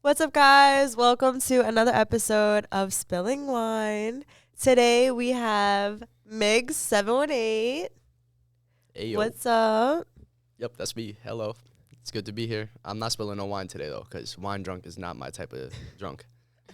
What's up, guys? Welcome to another episode of Spilling Wine. Today we have Migs718. Hey, yo. What's up? Yep, that's me. Hello. It's good to be here. I'm not spilling no wine today, though, because wine drunk is not my type of drunk.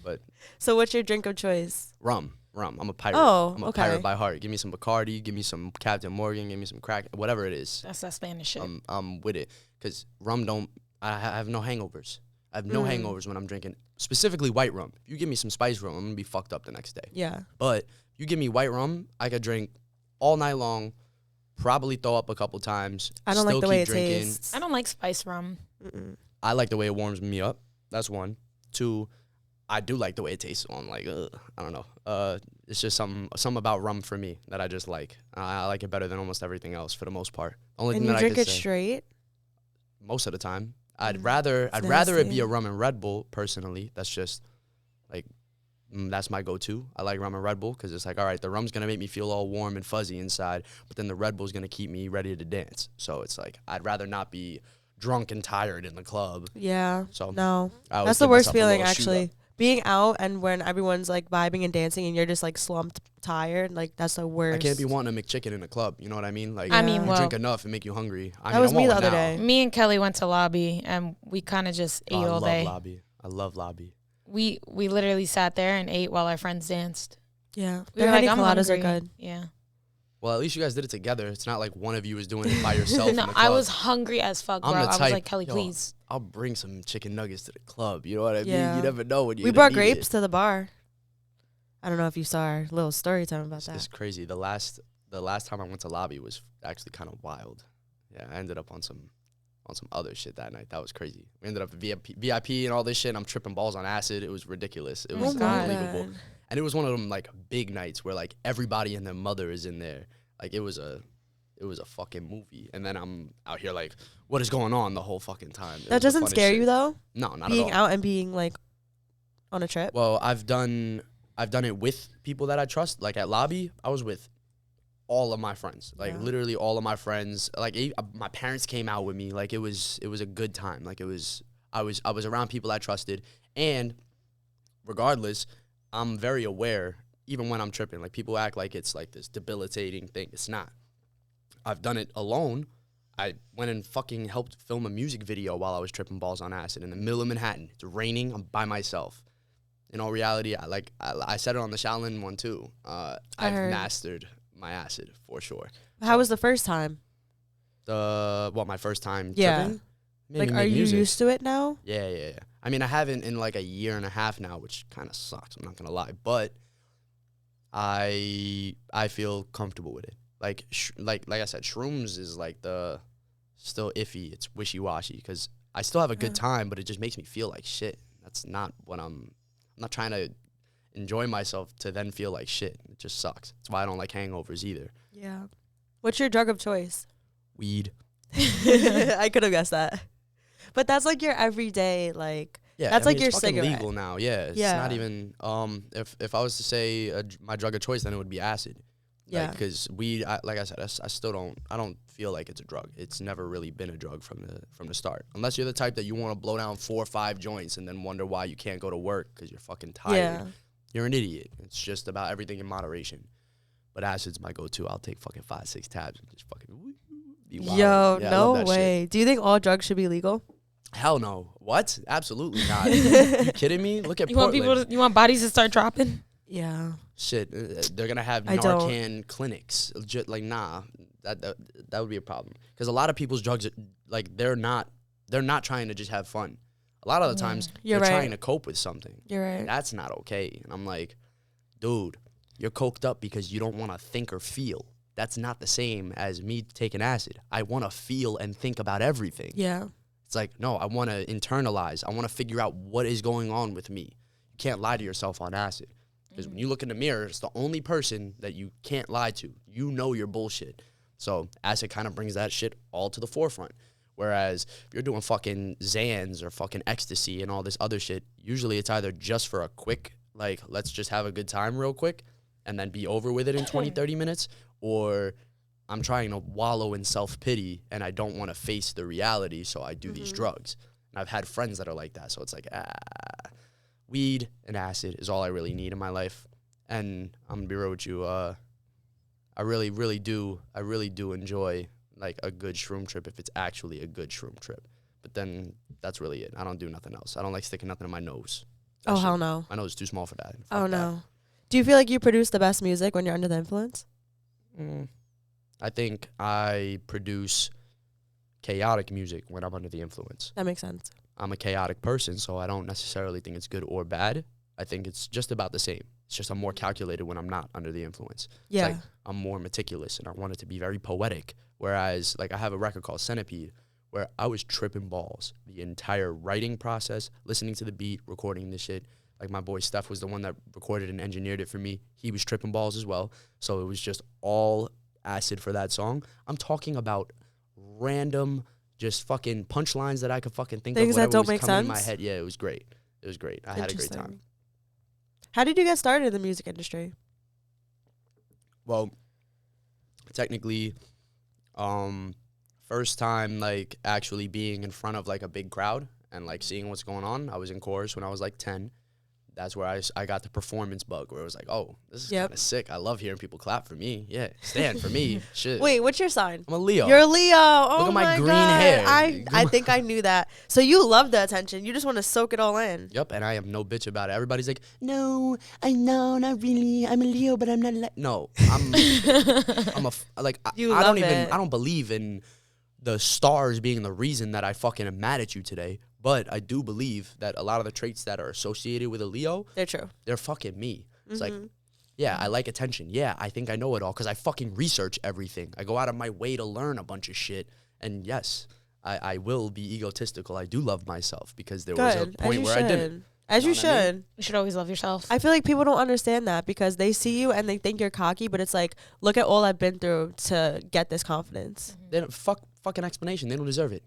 But So what's your drink of choice? rum. I'm a pirate. Oh, I'm a okay. pirate by heart. Give me some Bacardi. Give me some Captain Morgan. Give me some crack. Whatever it is. That's that Spanish shit. I'm with it. Because rum don't... I have no hangovers. I have no hangovers when I'm drinking. Specifically white rum. If you give me some spice rum, I'm going to be fucked up the next day. Yeah. But you give me white rum, I could drink all night long. Probably throw up a couple times. I don't like the way it drinking. tastes. I don't like spice rum. I like the way it warms me up. That's one. Two, I do like the way it tastes. So I'm like, I don't know. It's just something about rum for me that I just like. I like it better than almost everything else for the most part. Only And thing you that drink I could it say, straight? most of the time. I'd rather it nasty. be a rum and Red Bull personally. That's just like that's my go-to. I like rum and Red Bull because it's like, all right, the rum's gonna make me feel all warm and fuzzy inside, but then the Red Bull's gonna keep me ready to dance. So it's like I'd rather not be drunk and tired in the club. Yeah. So No. I always That's the give worst myself a feeling, little shoot actually. up. Being out and when everyone's like vibing and dancing and you're just like slumped tired, like that's the worst. I can't be wanting a McChicken in a club. You know what I mean? Like, I mean, you well, drink enough and make you hungry. I That mean, was I me want the one other now. day. Me and Kelly went to lobby and we kind of just ate all day. I love lobby. We literally sat there and ate while our friends danced. Yeah. We Their were like, honey I'm coladas are hungry. good. Yeah. Well, at least you guys did it together. It's not like one of you was doing it by yourself. in No, the I club. was hungry as fuck, bro. I'm the I was type, like, Kelly, yo, please. I'll bring some chicken nuggets to the club. You know what I mean? Yeah. You never know when you We brought grapes to the bar. I don't know if you saw our little story time about that. It's crazy. The last time I went to lobby was actually kind of wild. Yeah, I ended up on some other shit that night. That was crazy. We ended up VIP and all this shit. And I'm tripping balls on acid. It was ridiculous. It Oh was my God. unbelievable. And it was one of them like big nights where like everybody and their mother is in there. Like it was a fucking movie. And then I'm out here like, what is going on the whole fucking time? It That was the doesn't funnest scare shit. you though? No, not Being at all. out and being like on a trip? Well, I've done it with people that I trust. Like at lobby, I was with all of my friends. Like literally all of my friends. Like my parents came out with me. Like it was a good time. Like I was around people I trusted. And regardless, I'm very aware even when I'm tripping. Like people act like it's like this debilitating thing. It's not. I've done it alone. I went and fucking helped film a music video while I was tripping balls on acid in the middle of Manhattan. It's raining. I'm by myself. In all reality, I said it on the Shaolin one too. I've mastered my acid for sure. How was the first time? My first time Yeah. tripping? Made Like, me are make you music. used to it now? Yeah. I mean, I haven't in like a year and a half now, which kind of sucks. I'm not gonna lie, but I feel comfortable with it. Like like I said, shrooms is like still iffy. It's wishy-washy because I still have a good time, but it just makes me feel like shit. That's not what I'm not trying to enjoy myself to then feel like shit. It just sucks. That's why I don't like hangovers either. Yeah. What's your drug of choice? Weed. I could have guessed that. But that's like your everyday, like, Yeah, that's I like mean, your it's fucking cigarette. legal now. Yeah, it's not even. If I was to say my drug of choice, then it would be acid. Yeah. Because weed, like I said, I still don't. I don't feel like it's a drug. It's never really been a drug from the start. Unless you're the type that you want to blow down 4 or 5 joints and then wonder why you can't go to work because you're fucking tired. Yeah. You're an idiot. It's just about everything in moderation. But acid's my go-to. I'll take fucking 5, 6 tabs and just fucking be wild. Yo, Yeah, I no love that shit. way. Do you think all drugs should be legal? Hell no. What? Absolutely not. You kidding me? Look at You want Portland. you want bodies to start dropping? Yeah. Shit, they're gonna have I don't. Narcan clinics. Like, nah, that would be a problem. Because a lot of people's drugs, like, they're not trying to just have fun. A lot of the times, You're they're right. trying to cope with something. You're right. That's not okay. And I'm like, dude, you're coked up because you don't want to think or feel. That's not the same as me taking acid. I want to feel and think about everything. Yeah. It's like, no, I want to internalize. I want to figure out what is going on with me. You can't lie to yourself on acid. Because when you look in the mirror, it's the only person that you can't lie to. You know your bullshit. So acid kind of brings that shit all to the forefront. Whereas if you're doing fucking Xans or fucking ecstasy and all this other shit, usually it's either just for a quick, like, let's just have a good time real quick and then be over with it in 20, 30 minutes, or I'm trying to wallow in self-pity and I don't want to face the reality, so I do these drugs. And I've had friends that are like that. So it's like, weed and acid is all I really need in my life. And I'm gonna be real with you. I really do enjoy like a good shroom trip if it's actually a good shroom trip. But then that's really it. I don't do nothing else. I don't like sticking nothing in my nose. Oh, hell no. My nose is too small for that. Oh, no. Do you feel like you produce the best music when you're under the influence? I think I produce chaotic music when I'm under the influence. That makes sense. I'm a chaotic person, so I don't necessarily think it's good or bad. I think it's just about the same. It's just I'm more calculated when I'm not under the influence. Yeah. It's like I'm more meticulous, and I want it to be very poetic. Whereas, like, I have a record called Centipede, where I was tripping balls the entire writing process, listening to the beat, recording the shit. Like, my boy Steph was the one that recorded and engineered it for me. He was tripping balls as well. So it was just all acid for that song. I'm talking about random, just fucking punchlines that I could fucking think Things of. that don't was make coming sense? in my head. Yeah, it was great. It was great. I had a great time. How did you get started in the music industry? Well, technically, first time, like, actually being in front of, like, a big crowd and, like, seeing what's going on. I was in chorus when I was, like, 10. That's where I got the performance bug, where it was like, oh, this is kind of sick. I love hearing people clap for me. Yeah, stand for me. Shit. Wait, what's your sign? I'm a Leo. You're a Leo. Oh, Look at my green God. hair. I think I knew that. So you love the attention. You just want to soak it all in. Yep, and I am no bitch about it. Everybody's like, no, I know, not really. I'm a Leo, but I'm not. No, I'm like, I don't believe in the stars being the reason that I fucking am mad at you today. But I do believe that a lot of the traits that are associated with a Leo, they're true. They're fucking me. It's like, yeah, I like attention. Yeah, I think I know it all because I fucking research everything. I go out of my way to learn a bunch of shit. And yes, I will be egotistical. I do love myself because there was a point where I didn't. As you should. You should always love yourself. I feel like people don't understand that because they see you and they think you're cocky, but it's like, look at all I've been through to get this confidence. They don't fucking explanation. They don't deserve it.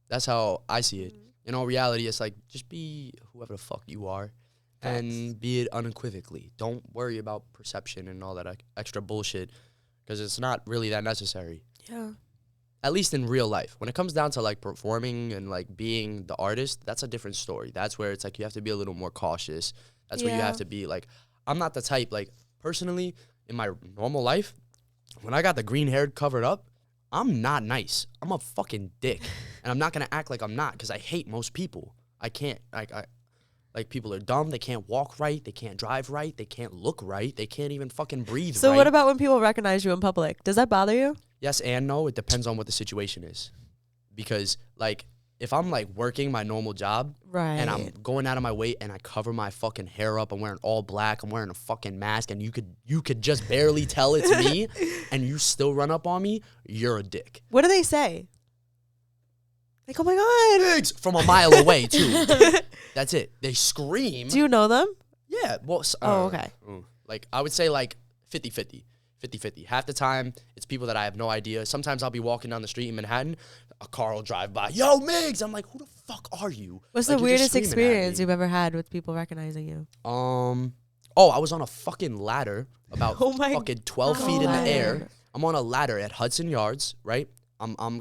That's how I see it. In all reality, it's like, just be whoever the fuck you are and be it unequivocally. Don't worry about perception and all that extra bullshit because it's not really that necessary. Yeah. At least in real life. When it comes down to, like, performing and, like, being the artist, that's a different story. That's where it's like you have to be a little more cautious. That's where you have to be, like, I'm not the type, like, personally, in my normal life, when I got the green hair covered up, I'm not nice. I'm a fucking dick. And I'm not going to act like I'm not because I hate most people. I can't. Like, people are dumb. They can't walk right. They can't drive right. They can't look right. They can't even fucking breathe right. So what about when people recognize you in public? Does that bother you? Yes and no. It depends on what the situation is. Because, like, if I'm, like, working my normal job and I'm going out of my way and I cover my fucking hair up, I'm wearing all black, I'm wearing a fucking mask, and you could just barely tell it's me and you still run up on me, you're a dick. What do they say? Like, oh my God. Migs! From a mile away, too. That's it. They scream. Do you know them? Yeah. Well, okay. Like, I would say, like, 50-50. 50-50. Half the time, it's people that I have no idea. Sometimes I'll be walking down the street in Manhattan, a car will drive by. Yo, Migs! I'm like, who the fuck are you? What's like, the weirdest experience you've ever had with people recognizing you? I was on a fucking ladder about fucking 12 feet in the air. I'm on a ladder at Hudson Yards, right?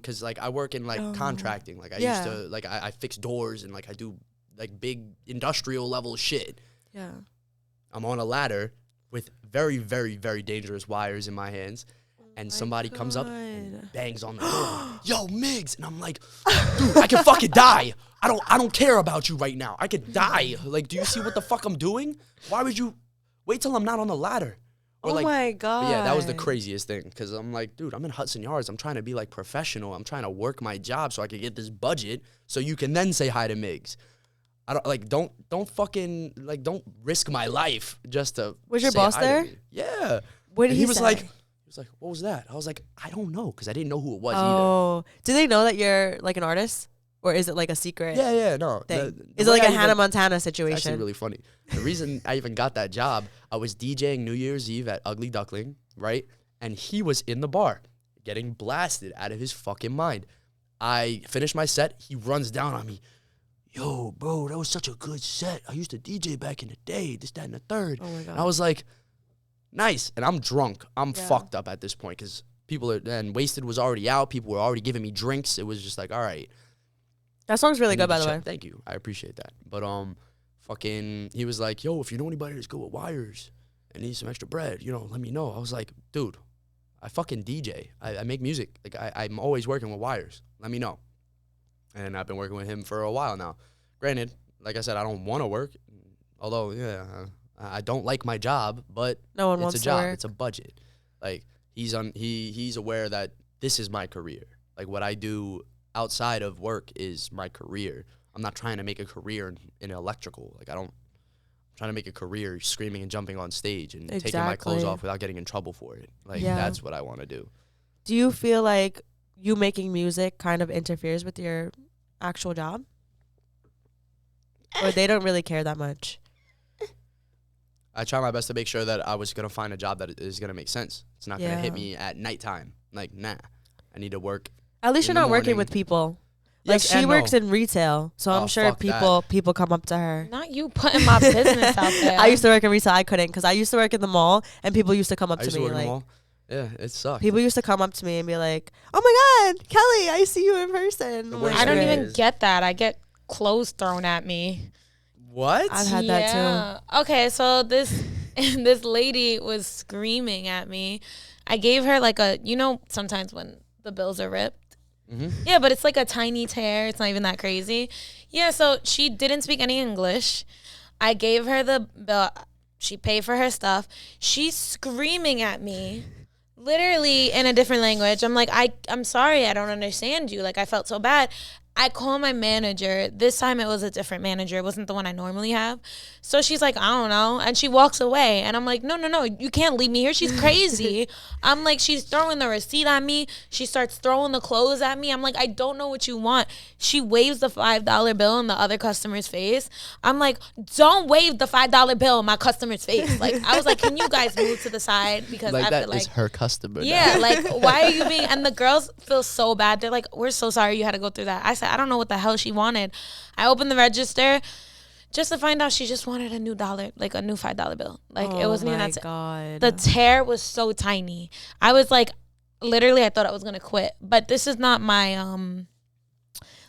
Cause like I work in like contracting. Like I used to, like I fix doors and like I do like big industrial level shit. Yeah. I'm on a ladder with very, very, very dangerous wires in my hands. And somebody comes up and bangs on the door. Yo, Migs. And I'm like, dude, I can fucking die. I don't care about you right now. I could die. Like, do you see what the fuck I'm doing? Why would you wait till I'm not on the ladder? Or oh, like, my God. Yeah, that was the craziest thing. Because I'm like, dude, I'm in Hudson Yards. I'm trying to be, like, professional. I'm trying to work my job so I can get this budget so you can then say hi to Migs. I don't, like, don't fucking, like, don't risk my life just to Was your say boss hi to there? me. Yeah. What did he was say? like, what was that? I was like, I don't know, because I didn't know who it was either. Oh. Do they know that you're, like, an artist? Or is it, like, a secret No. Is it, like, a Hannah Montana situation? It's actually really funny. The reason I even got that job, I was DJing New Year's Eve at Ugly Duckling, right? And he was in the bar getting blasted out of his fucking mind. I finished my set. He runs down on me. Yo, bro, that was such a good set. I used to DJ back in the day, this, that, and the third. Oh, my God. And I was like, nice. And I'm drunk. I'm fucked up at this point because people are, and Wasted was already out. People were already giving me drinks. It was just like, all right. That song's really I good, need by to the check. way. Thank you. I appreciate that. But fucking, he was like, yo, if you know anybody that's good with wires and needs some extra bread, let me know. I was like, dude, I fucking DJ. I make music. Like, I'm always working with wires. Let me know. And I've been working with him for a while now. Granted, like I said, I don't want to work. Although, yeah, I don't like my job, but No one it's wants a job. to work. It's a budget. Like, he's aware that this is my career. Like, what I do outside of work is my career. I'm not trying to make a career in electrical. Like, I'm trying to make a career screaming and jumping on stage and taking my clothes Exactly. off without getting in trouble for it. Like, Yeah. that's what I want to do. Do you feel like you making music kind of interferes with your actual job? Or they don't really care that much? I try my best to make sure that I was going to find a job that is going to make sense. It's not going to Yeah. hit me at nighttime. Like, nah. I need to work. At least In you're the not working morning. with people. Like, Yes she and works no. in retail, so Oh, I'm sure fuck that. people come up to her. Not you putting my business out there. I used to work in retail. I couldn't because I used to work in the mall, and people used to come up I used to to me. work in the Like, mall. Yeah, it sucked. people used to come up to me and be like, "Oh my God, Kelly, I see you in person." The I'm worst like, I don't thing even is- get that. I get clothes thrown at me. What? I've had that too. Yeah. Okay, so this lady was screaming at me. I gave her like sometimes when the bills are ripped. Mm-hmm. Yeah, but it's like a tiny tear. It's not even that crazy. Yeah, so she didn't speak any English. I gave her the bill. She paid for her stuff. She's screaming at me, literally in a different language. I'm like, I'm sorry, I don't understand you. Like, I felt so bad. I call my manager. This time it was a different manager. It wasn't the one I normally have. So she's like, I don't know. And she walks away. And I'm like, no, you can't leave me here. She's crazy. I'm like, she's throwing the receipt at me. She starts throwing the clothes at me. I'm like, I don't know what you want. She waves the $5 bill in the other customer's face. I'm like, don't wave the $5 bill in my customer's face. Like, I was like, can you guys move to the side? Because Like, I that feel like is her customer. yeah, now. like, why are you being... And the girls feel so bad. They're like, we're so sorry you had to go through that. I said, I don't know what the hell she wanted. I opened the register just to find out she just wanted a new dollar, like a new $5 bill. Like, it wasn't even that... God. The tear was so tiny. I was like, literally, I thought I was going to quit. But this is not my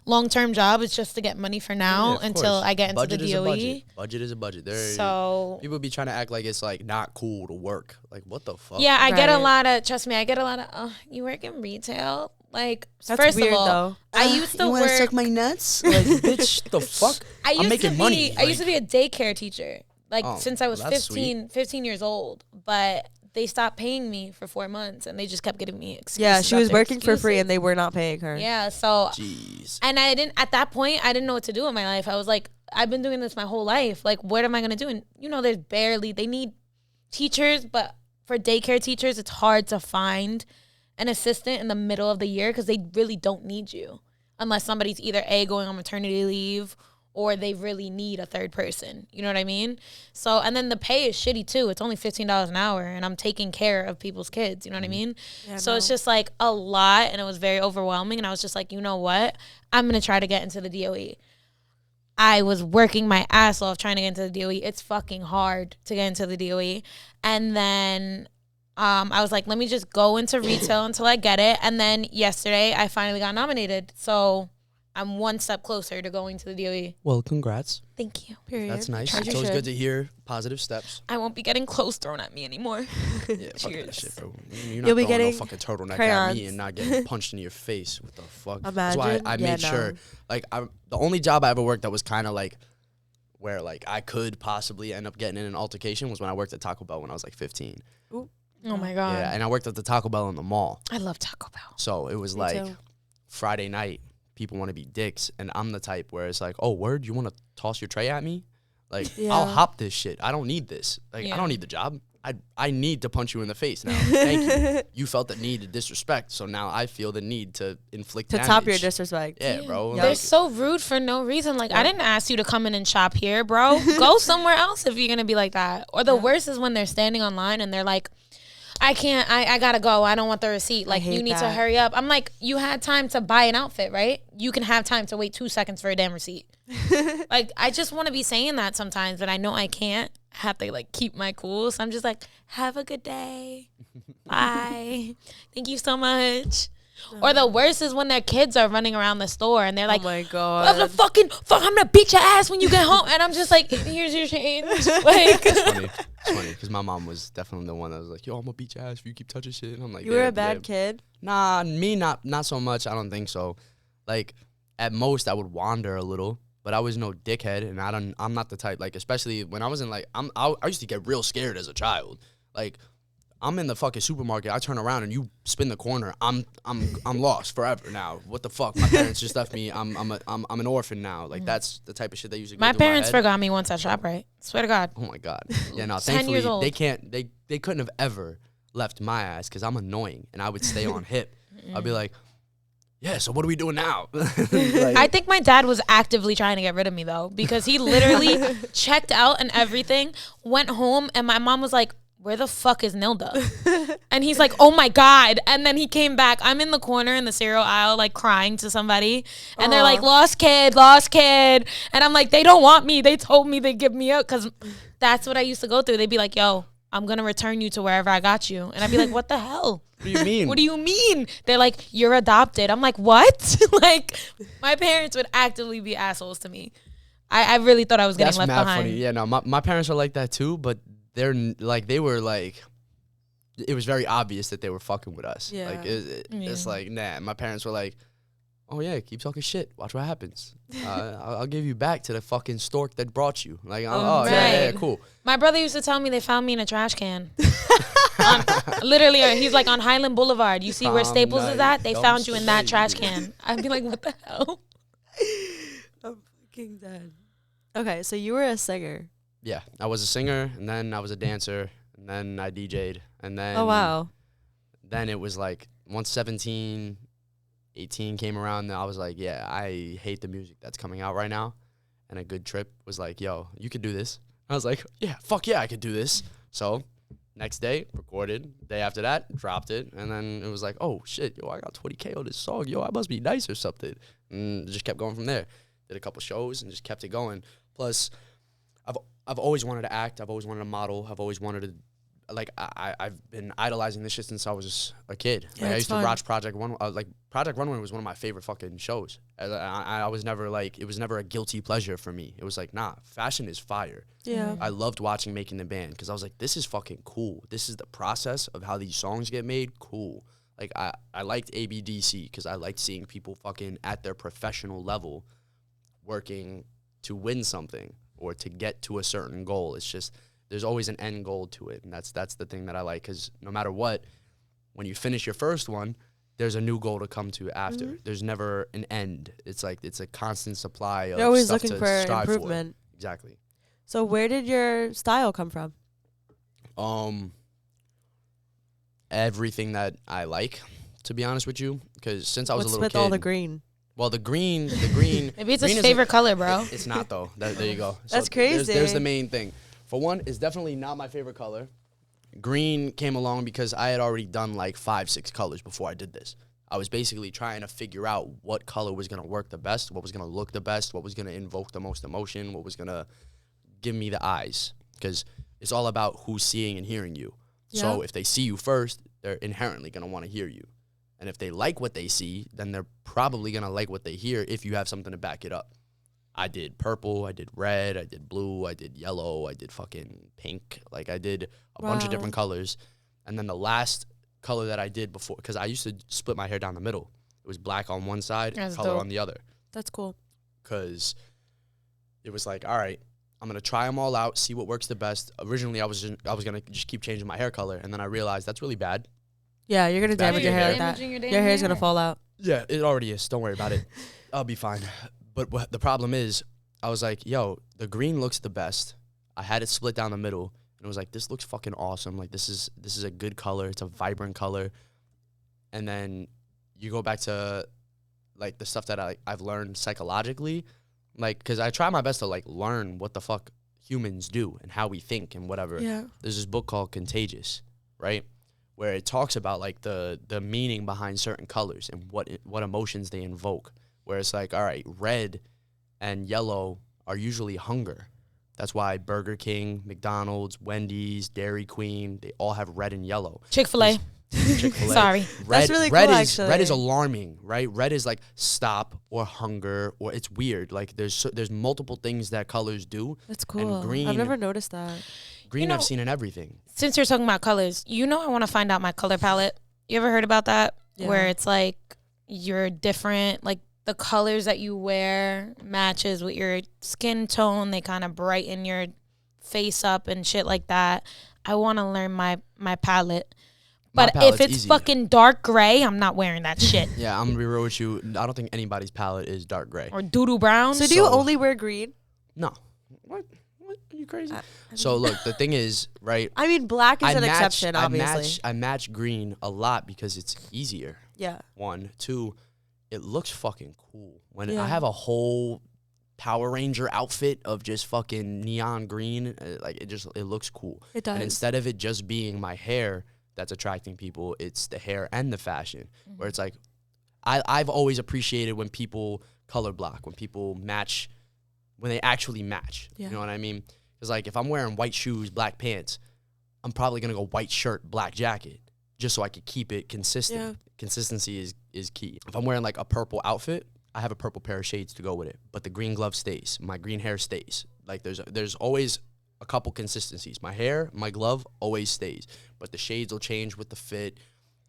long-term job. It's just to get money for now Yeah, of until course. I get into Budget the is a DOE. budget. Budget is a budget. So... People be trying to act like it's like not cool to work. Like, what the fuck? Yeah, I get a Right. lot of... Trust me, I get a lot of... you work in retail? Like, That's first weird, of all... though. I used to you wanna work... suck my nuts? Like, bitch, the fuck? I'm making money. I used to be a daycare teacher, Oh, since I was well, that's 15 years old. But they stopped paying me for 4 months, and they just kept giving me excuses. Yeah, she was after working for free, excuses. and they were not paying her. Yeah, so Jeez. and I didn't at that point. I didn't know what to do in my life. I was like, I've been doing this my whole life. Like, what am I gonna do? And there's barely they need teachers, but for daycare teachers, it's hard to find an assistant in the middle of the year because they really don't need you unless somebody's either going on maternity leave or they really need a third person. You know what I mean? So, and then the pay is shitty too. It's only $15 an hour, and I'm taking care of people's kids. You know what I mean? Yeah, So it's no. just like a lot, and it was very overwhelming. And I was just like, you know what? I'm going to try to get into the DOE. I was working my ass off trying to get into the DOE. It's fucking hard to get into the DOE. And then I was like, let me just go into retail until I get it. And then yesterday, I finally got nominated. So I'm one step closer to going to the DOE. Well, congrats. Thank you. Period. That's nice. As It's you always should. good to hear positive steps. I won't be getting clothes thrown at me anymore. Yeah, fuck that Cheers. shit, bro. You're not You'll be throwing no getting fucking turtleneck at crayons. me and not getting punched in your face. What the fuck? Imagine. That's why I Yeah, made sure. Like, the only job I ever worked that was kind of like where like I could possibly end up getting in an altercation was when I worked at Taco Bell when I was like 15. Oh my God. Yeah, and I worked at the Taco Bell in the mall. I love Taco Bell. So it was Me like too. Friday night, people want to be dicks, and I'm the type where it's like, oh, word, you want to toss your tray at me? Like, Yeah. I'll hop this shit. I don't need this. Like, Yeah. I don't need the job. I need to punch you in the face now. Thank you. You felt the need to disrespect, so now I feel the need to inflict To damage. top your disrespect. Yeah, bro. Yeah. They're Like, so rude for no reason. Like, Yeah. I didn't ask you to come in and shop here, bro. Go somewhere else if you're going to be like that. Or the Yeah. worst is when they're standing online and they're like, I can't, I got to go. I don't want the receipt. Like, hate you need to that. hurry up. I'm like, you had time to buy an outfit, right? You can have time to wait 2 seconds for a damn receipt. Like, I just want to be saying that sometimes, but I know I can't. I have to, like, keep my cool. So I'm just like, have a good day. Bye. Thank you so much. Or the worst is when their kids are running around the store and they're like, oh my I'm God. the fucking fuck, I'm gonna beat your ass when you get home. And I'm just like, here's your change. Like, It's funny because my mom was definitely the one that was like, yo, I'm gonna beat your ass if you keep touching shit. And I'm like, You were a bad kid? Nah, me not so much. I don't think so. Like at most I would wander a little, but I was no dickhead, and I'm not the type, like, especially when I was in like I used to get real scared as a child. Like I'm in the fucking supermarket, I turn around and you spin the corner, I'm lost forever now. What the fuck? My parents just left me. I'm an orphan now. Like that's the type of shit they usually. my parents forgot me once at ShopRite. Swear to God. Oh my God. Yeah, no. 10 Thankfully, years old. they couldn't have ever left my ass because I'm annoying and I would stay on hip. I'd be like, yeah, so what are we doing now? Like, I think my dad was actively trying to get rid of me though, because he literally checked out and everything, went home, and my mom was like, where the fuck is Nilda? And he's like, oh my God. And then he came back. I'm in the corner in the cereal aisle, like crying to somebody. And they're like, lost kid. And I'm like, they don't want me. They told me they'd give me up, because that's what I used to go through. They'd be like, yo, I'm going to return you to wherever I got you. And I'd be like, what the hell? what do you mean? What do you mean? They're like, you're adopted. I'm like, what? Like, my parents would actively be assholes to me. I really thought I was getting left behind. Funny. Yeah, no, my parents are like that too, but they were like, it was very obvious that they were fucking with us. Yeah. Like it's like, nah. My parents were like, oh yeah, keep talking shit. Watch what happens. I'll give you back to the fucking stork that brought you. Like, oh yeah, cool. My brother used to tell me they found me in a trash can. Literally, he's like on Highland Boulevard. You see where Staples is at? They found you in that trash can. I'd be like, what the hell? I'm fucking dead. Okay, so you were a singer. Yeah, I was a singer, and then I was a dancer, and then I DJ'd, and then Oh, wow. Then it was like once 17, 18 came around, I was like, yeah, I hate the music that's coming out right now. And a good trip was like, yo, you could do this. I was like, yeah, fuck yeah, I could do this. So next day, recorded. Day after that, dropped it. And then it was like, oh, shit, yo, I got 20K on this song. Yo, I must be nice or something. And just kept going from there. Did a couple shows and just kept it going. Plus, I've always wanted to act. I've always wanted to model. I've always wanted to, like, I've been idolizing this shit since I was a kid. Yeah, Like, I it's used fun. to watch Project Runway. Like, Project Runway was one of my favorite fucking shows. I was never like, it was never a guilty pleasure for me. It was like, nah, fashion is fire. Yeah. I loved watching Making the Band because I was like, this is fucking cool. This is the process of how these songs get made. Cool. Like, I liked ABDC because I liked seeing people fucking at their professional level working to win something or to get to a certain goal. It's just, there's always an end goal to it. And that's the thing that I like, because no matter what, when you finish your first one, there's a new goal to come to after. Mm-hmm. There's never an end. It's like, it's a constant supply of You're always stuff looking to for strive improvement. For. Exactly. So where did your style come from? Everything that I like, to be honest with you, because since I was What's a little with kid. all the green? Well, the green. Maybe it's green his is favorite color, bro. It's not though. There you go. That's crazy. There's the main thing. For one, it's definitely not my favorite color. Green came along because I had already done like 5-6 colors before I did this. I was basically trying to figure out what color was gonna work the best, what was gonna look the best, what was gonna invoke the most emotion, what was gonna give me the eyes. Because it's all about who's seeing and hearing you. Yeah. So if they see you first, they're inherently gonna want to hear you. And if they like what they see, then they're probably going to like what they hear if you have something to back it up. I did purple, I did red, I did blue, I did yellow, I did fucking pink. Like, I did a bunch of different colors. And then the last color that I did before, because I used to split my hair down the middle. It was black on one side, That's color dope. on the other. That's cool. Because it was like, all right, I'm going to try them all out, see what works the best. Originally, I was going to just keep changing my hair color. And then I realized that's really bad. Yeah, you're gonna damage your hair like that. Damaging your Your damn hair's gonna fall out. Yeah, it already is. Don't worry about it. I'll be fine. But the problem is, I was like, yo, the green looks the best. I had it split down the middle, and it was like, this looks fucking awesome. Like, this is a good color. It's a vibrant color. And then you go back to, like, the stuff that I've learned psychologically. Like, because I try my best to, like, learn what the fuck humans do and how we think and whatever. Yeah. There's this book called Contagious, right? Where it talks about like the meaning behind certain colors and what emotions they invoke. Where it's like, all right, red and yellow are usually hunger. That's why Burger King, McDonald's, Wendy's, Dairy Queen, they all have red and yellow. Chick-fil-A. Chick-fil-A. Sorry. That's really red cool, is red is actually. alarming, right? Red is like stop or hunger or it's weird. Like there's multiple things that colors do. That's cool. green- I've never noticed that. Green know- I've seen in everything. Since you're talking about colors, I want to find out my color palette. You ever heard about that? Yeah. Where it's like you're different, like the colors that you wear matches with your skin tone. They kind of brighten your face up and shit like that. I want to learn my palette. My But if palette's it's easy. fucking dark gray, I'm not wearing that shit. Yeah, I'm gonna be real with you. I don't think anybody's palette is dark gray. Or doo-doo brown. So do you So- only wear green? No. What? Are you crazy? I So look, the thing is, right? I mean, black is an match, exception, obviously. I match green a lot because it's easier. Yeah. 1, 2, it looks fucking cool. When Yeah. I have a whole Power Ranger outfit of just fucking neon green, like it looks cool. It does. And instead of it just being my hair that's attracting people, it's the hair and the fashion. Where it's like, I've always appreciated when people color block, when people match, when they actually match. Yeah. You know what I mean? Because like if I'm wearing white shoes, black pants, I'm probably gonna go white shirt, black jacket, just so I could keep it consistent. Yeah. Consistency is key. If I'm wearing like a purple outfit, I have a purple pair of shades to go with it, but the green glove stays. My green hair stays. Like there's always a couple consistencies. My hair, my glove always stays, but the shades will change with the fit.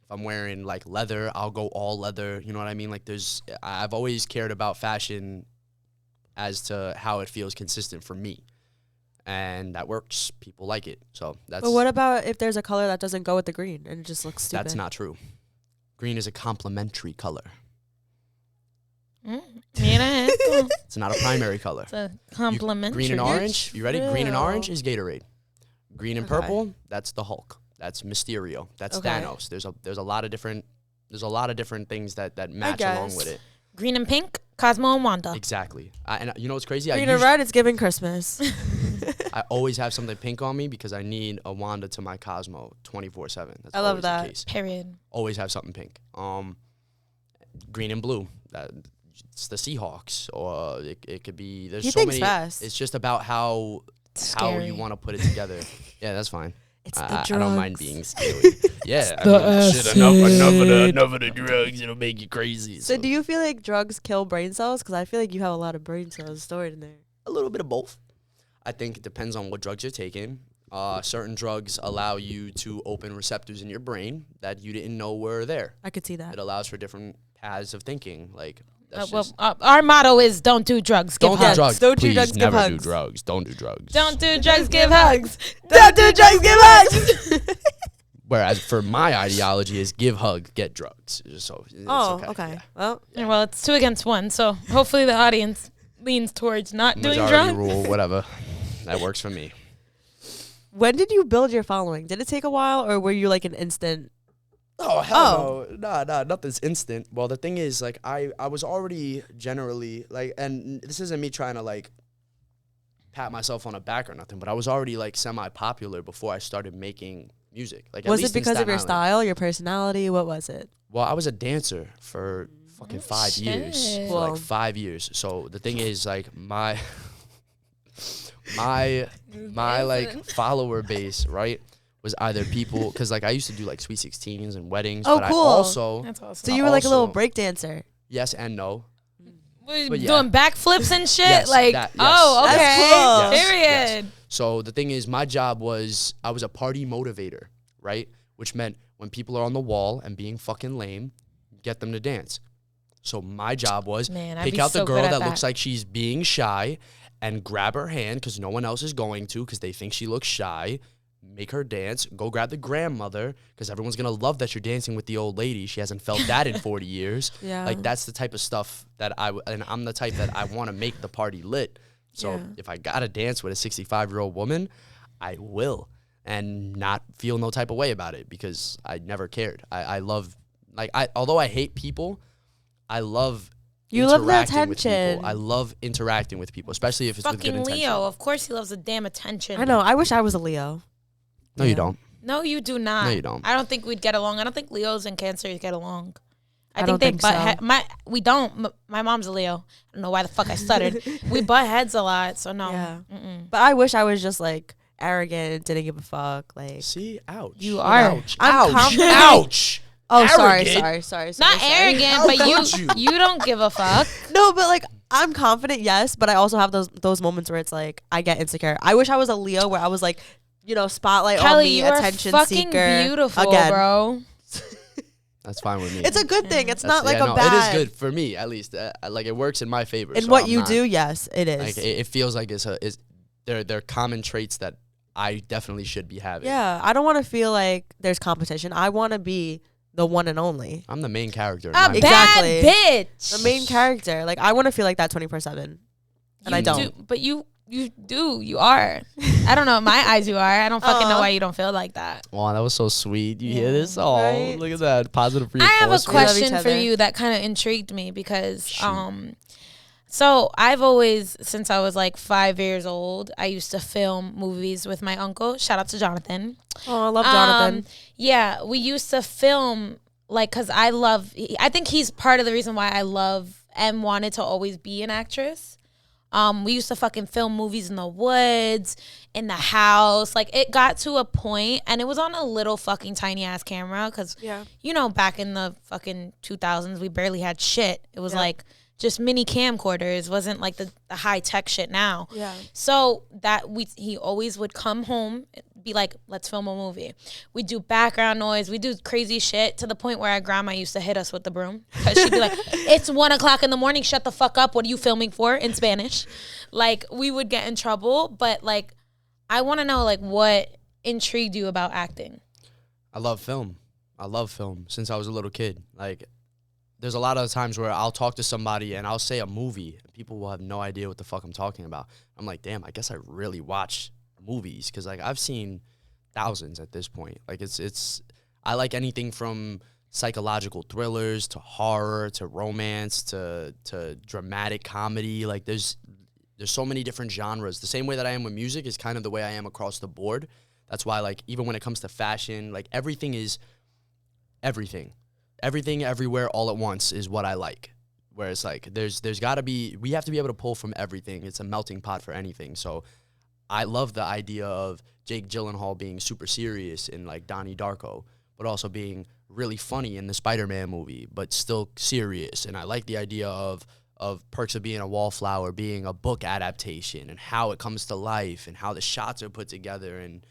If I'm wearing like leather, I'll go all leather. You know what I mean? Like I've always cared about fashion as to how it feels consistent for me. And that works. People like it. So that's But what about if there's a color that doesn't go with the green and it just looks stupid? that's not true. Green is a complementary color. Mira esto. It's not a primary color. It's a compliment. Green and orange. You ready? Green and True. orange is Gatorade. Green and Okay. purple, that's the Hulk. That's Mysterio. That's Okay. Thanos. There's a lot of different things that match along guess. with it. Green and pink, Cosmo and Wanda. Exactly. And you know what's crazy? Green and red, it's giving Christmas. I always have something pink on me because I need a Wanda to my Cosmo 24/7. That's I love always that. The case. Period. Always have something pink. Green and blue. It's the Seahawks, or it could be. There's He so thinks many. fast. It's just about how Scary. you want to put it together. Yeah, that's fine. It's the I drugs. don't mind being scaly. Yeah, the shit, enough of the drugs. It'll make you crazy. So do you feel like drugs kill brain cells? Because I feel like you have a lot of brain cells stored in there. A little bit of both. I think it depends on what drugs you're taking. Certain drugs allow you to open receptors in your brain that you didn't know were there. I could see that. It allows for different paths of thinking. Like that's Well, just, our motto is don't do drugs, give don't hugs. do drugs. Don't do Please drugs, give never do hugs. drugs. Don't do drugs. Don't do drugs, give hugs. Don't do drugs, give hugs. Whereas for my ideology is give hug, get drugs. So it's Oh, okay. yeah. Well, Well, it's 2 against 1, so hopefully the audience leans towards not doing Majority drugs. rule, whatever. That works for me. when did you build your following? Did it take a while, or were you like an instant? Oh hell no. Nah, nothing's instant. Well, the thing is, like, I was already generally like, and this isn't me trying to like pat myself on the back or nothing, but I was already like semi-popular before I started making music. Like, at Was it least in because of Staten your Island. style, your personality? What was it? Well, I was a dancer for fucking 5 years. shit. For like Cool. 5 years. So the thing is, like, my like follower base, right, was either people, because like I used to do like Sweet 16s and weddings, Oh, but cool. I also That's awesome. So you were like a little also- break dancer. yes and no. Doing yeah. backflips and shit? Yes, like, that- yes, oh, yes. okay. That's cool. Yes, Period. yes. So the thing is, my job was I was a party motivator, right? Which meant when people are on the wall and being fucking lame, get them to dance. So my job was Man, I'd pick be out the so girl good at that that. looks like she's being shy and grab her hand because no one else is going to because they think she looks shy. Make her dance. Go grab the grandmother because everyone's going to love that you're dancing with the old lady. She hasn't felt that in 40 years. Yeah. Like, that's the type of stuff that and I'm the type that I want to make the party lit. So Yeah. if I got to dance with a 65-year-old woman, I will, and not feel no type of way about it because I never cared. I love, like, although I hate people, I love You love the interacting with attention. people. I love interacting with people, especially if it's with good Fucking intention. Leo. Of course he loves the damn attention. I know. I wish I was a Leo. No, you don't. No, you do not. No, you don't. I don't think we'd get along. I don't think Leos and Cancers get along. I don't think so. We don't. My mom's a Leo. I don't know why the fuck I stuttered. We butt heads a lot, so no. Yeah. Mm-mm. But I wish I was just like arrogant, didn't give a fuck. Like, see, ouch. You are. Ouch. I'm Ouch. confident. Ouch. oh, Arrogant. sorry. Not arrogant, How but could you? you don't give a fuck. No, but like I'm confident, yes, but I also have those moments where it's like I get insecure. I wish I was a Leo where I was like, spotlight Kelly, on me, you are attention fucking seeker. beautiful, Again. bro. That's fine with me. It's a good thing. It's not like yeah, a no, bad. It is good for me, at least. Like, it works in my favor. In so what I'm you not- do, yes, it is. Like, it feels like they're common traits that I definitely should be having. Yeah, I don't want to feel like there's competition. I want to be the one and only, I'm the main character. in A my bad Exactly. bitch. the main character. Like I want to feel like that 24/7, and I don't. But you do. You are. I don't know. In my eyes, you are. I don't fucking know Aw. why you don't feel like that. Wow, that was so sweet. You hear Yeah, this? Oh, right? look at that. Positive I reinforcement. have a love each question for other. you that kind of intrigued me because Shoot. so I've always, since I was like 5 years old, I used to film movies with my uncle. Shout out to Jonathan. Oh, I love Jonathan. Yeah, we used to film like because I think he's part of the reason why I love and wanted to always be an actress. We used to fucking film movies in the woods, in the house. Like, it got to a point, and it was on a little fucking tiny ass camera because, Yeah. back in the fucking 2000s, we barely had shit. It was Yep. like just mini camcorders. Wasn't like the high tech shit now. Yeah. So he always would come home, be like, let's film a movie. We do background noise. We do crazy shit to the point where our grandma used to hit us with the broom because she'd be like, it's 1:00 in the morning. Shut the fuck up. What are you filming for in Spanish? Like, we would get in trouble. But like, I want to know like what intrigued you about acting. I love film. I love film since I was a little kid. Like, there's a lot of times where I'll talk to somebody and I'll say a movie and people will have no idea what the fuck I'm talking about. I'm like, damn, I guess I really watch movies because like I've seen thousands at this point. Like I like anything from psychological thrillers to horror to romance to dramatic comedy. Like there's so many different genres. The same way that I am with music is kind of the way I am across the board. That's why like even when it comes to fashion, like everything is everything. Everything, everywhere, all at once is what I like. Whereas, like, there's got to be, we have to be able to pull from everything. It's a melting pot for anything. So I love the idea of Jake Gyllenhaal being super serious in, like, Donnie Darko, but also being really funny in the Spider-Man movie, but still serious. And I like the idea of Perks of Being a Wallflower being a book adaptation and how it comes to life and how the shots are put together and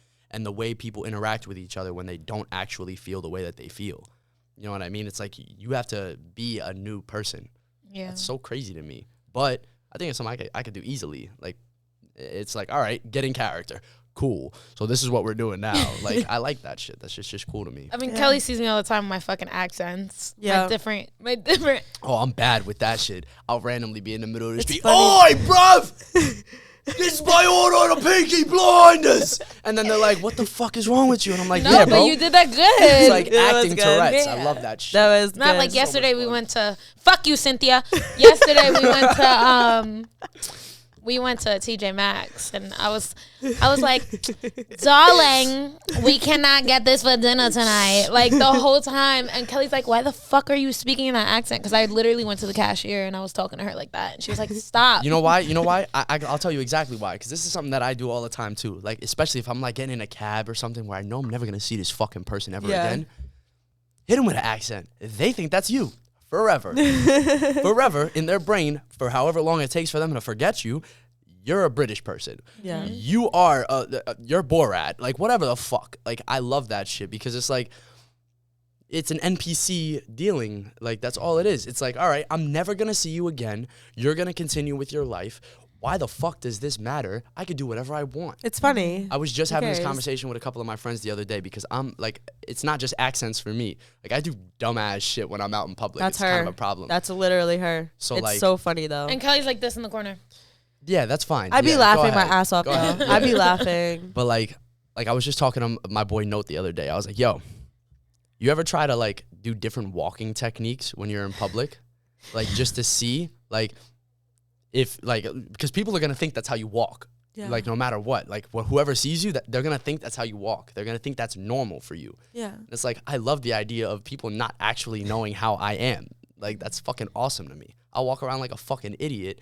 the way people interact with each other when they don't actually feel the way that they feel. You know what I mean? It's like you have to be a new person. Yeah. That's so crazy to me. But I think it's something I could do easily. Like, it's like, all right, get in character. Cool. So this is what we're doing now. Like, I like that shit. That's just cool to me. I mean, Yeah. Kelly sees me all the time with my fucking accents. Yeah. My different. Oh, I'm bad with that shit. I'll randomly be in the middle of the It's street. funny. Oi, bruv! This is my order on the Peaky Blinders! And then they're like, what the fuck is wrong with you? And I'm like, No, yeah, but bro. you did that good. It's like That was acting good. Tourette's. Yeah. I love that shit. That was Not good. like yesterday much we fun. went to fuck you, Cynthia. Yesterday we went to TJ Maxx and I was like, darling, we cannot get this for dinner tonight. Like the whole time. And Kelly's like, why the fuck are you speaking in that accent? Because I literally went to the cashier and I was talking to her like that. And she was like, stop. You know why? I'll tell you exactly why. Because this is something that I do all the time too. Like, especially if I'm like getting in a cab or something where I know I'm never gonna see this fucking person ever Yeah. again. Hit them with an accent. They think that's you forever, forever in their brain for however long it takes for them to forget you. You're a British person. Yeah. You are you're Borat. Like whatever the fuck. Like I love that shit because it's like. It's an NPC dealing. Like, that's all it is. It's like, all right, I'm never going to see you again. You're going to continue with your life. Why the fuck does this matter? I could do whatever I want. It's funny. I was just Who having this cares? conversation with a couple of my friends the other day because I'm, like, it's not just accents for me. Like, I do dumbass shit when I'm out in public. That's it's her. kind of a problem. That's literally her. So, it's like- so funny though. And Kelly's like this in the corner. yeah, that's fine. I'd be Yeah, go laughing my ahead. ass off Go though. ahead. I'd be Yeah. laughing. But, like I was just talking to my boy Note the other day. I was like, yo, you ever try to, like, do different walking techniques when you're in public? Like, just to see, like, if, like, because people are going to think that's how you walk. Yeah. Like, no matter what. Like, whoever sees you, they're going to think that's how you walk. They're going to think that's normal for you. Yeah. And it's like, I love the idea of people not actually knowing how I am. Like, that's fucking awesome to me. I'll walk around like a fucking idiot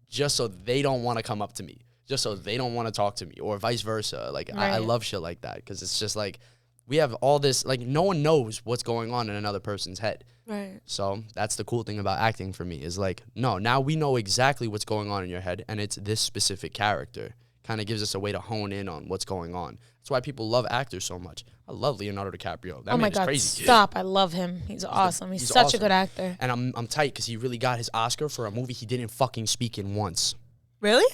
just so they don't want to come up to me. just so they don't want to talk to me, or vice versa. Like, I Right. love shit like that because it's just like we have all this, like, no one knows what's going on in another person's head. Right. So that's the cool thing about acting for me is like, no, now we know exactly what's going on in your head, and it's this specific character. Kind of gives us a way to hone in on what's going on. That's why people love actors so much. I love Leonardo DiCaprio. That Oh my man is God, crazy. stop. I love him. He's awesome. He's such a awesome. good actor. And I'm tight because he really got his Oscar for a movie he didn't fucking speak in once. Really?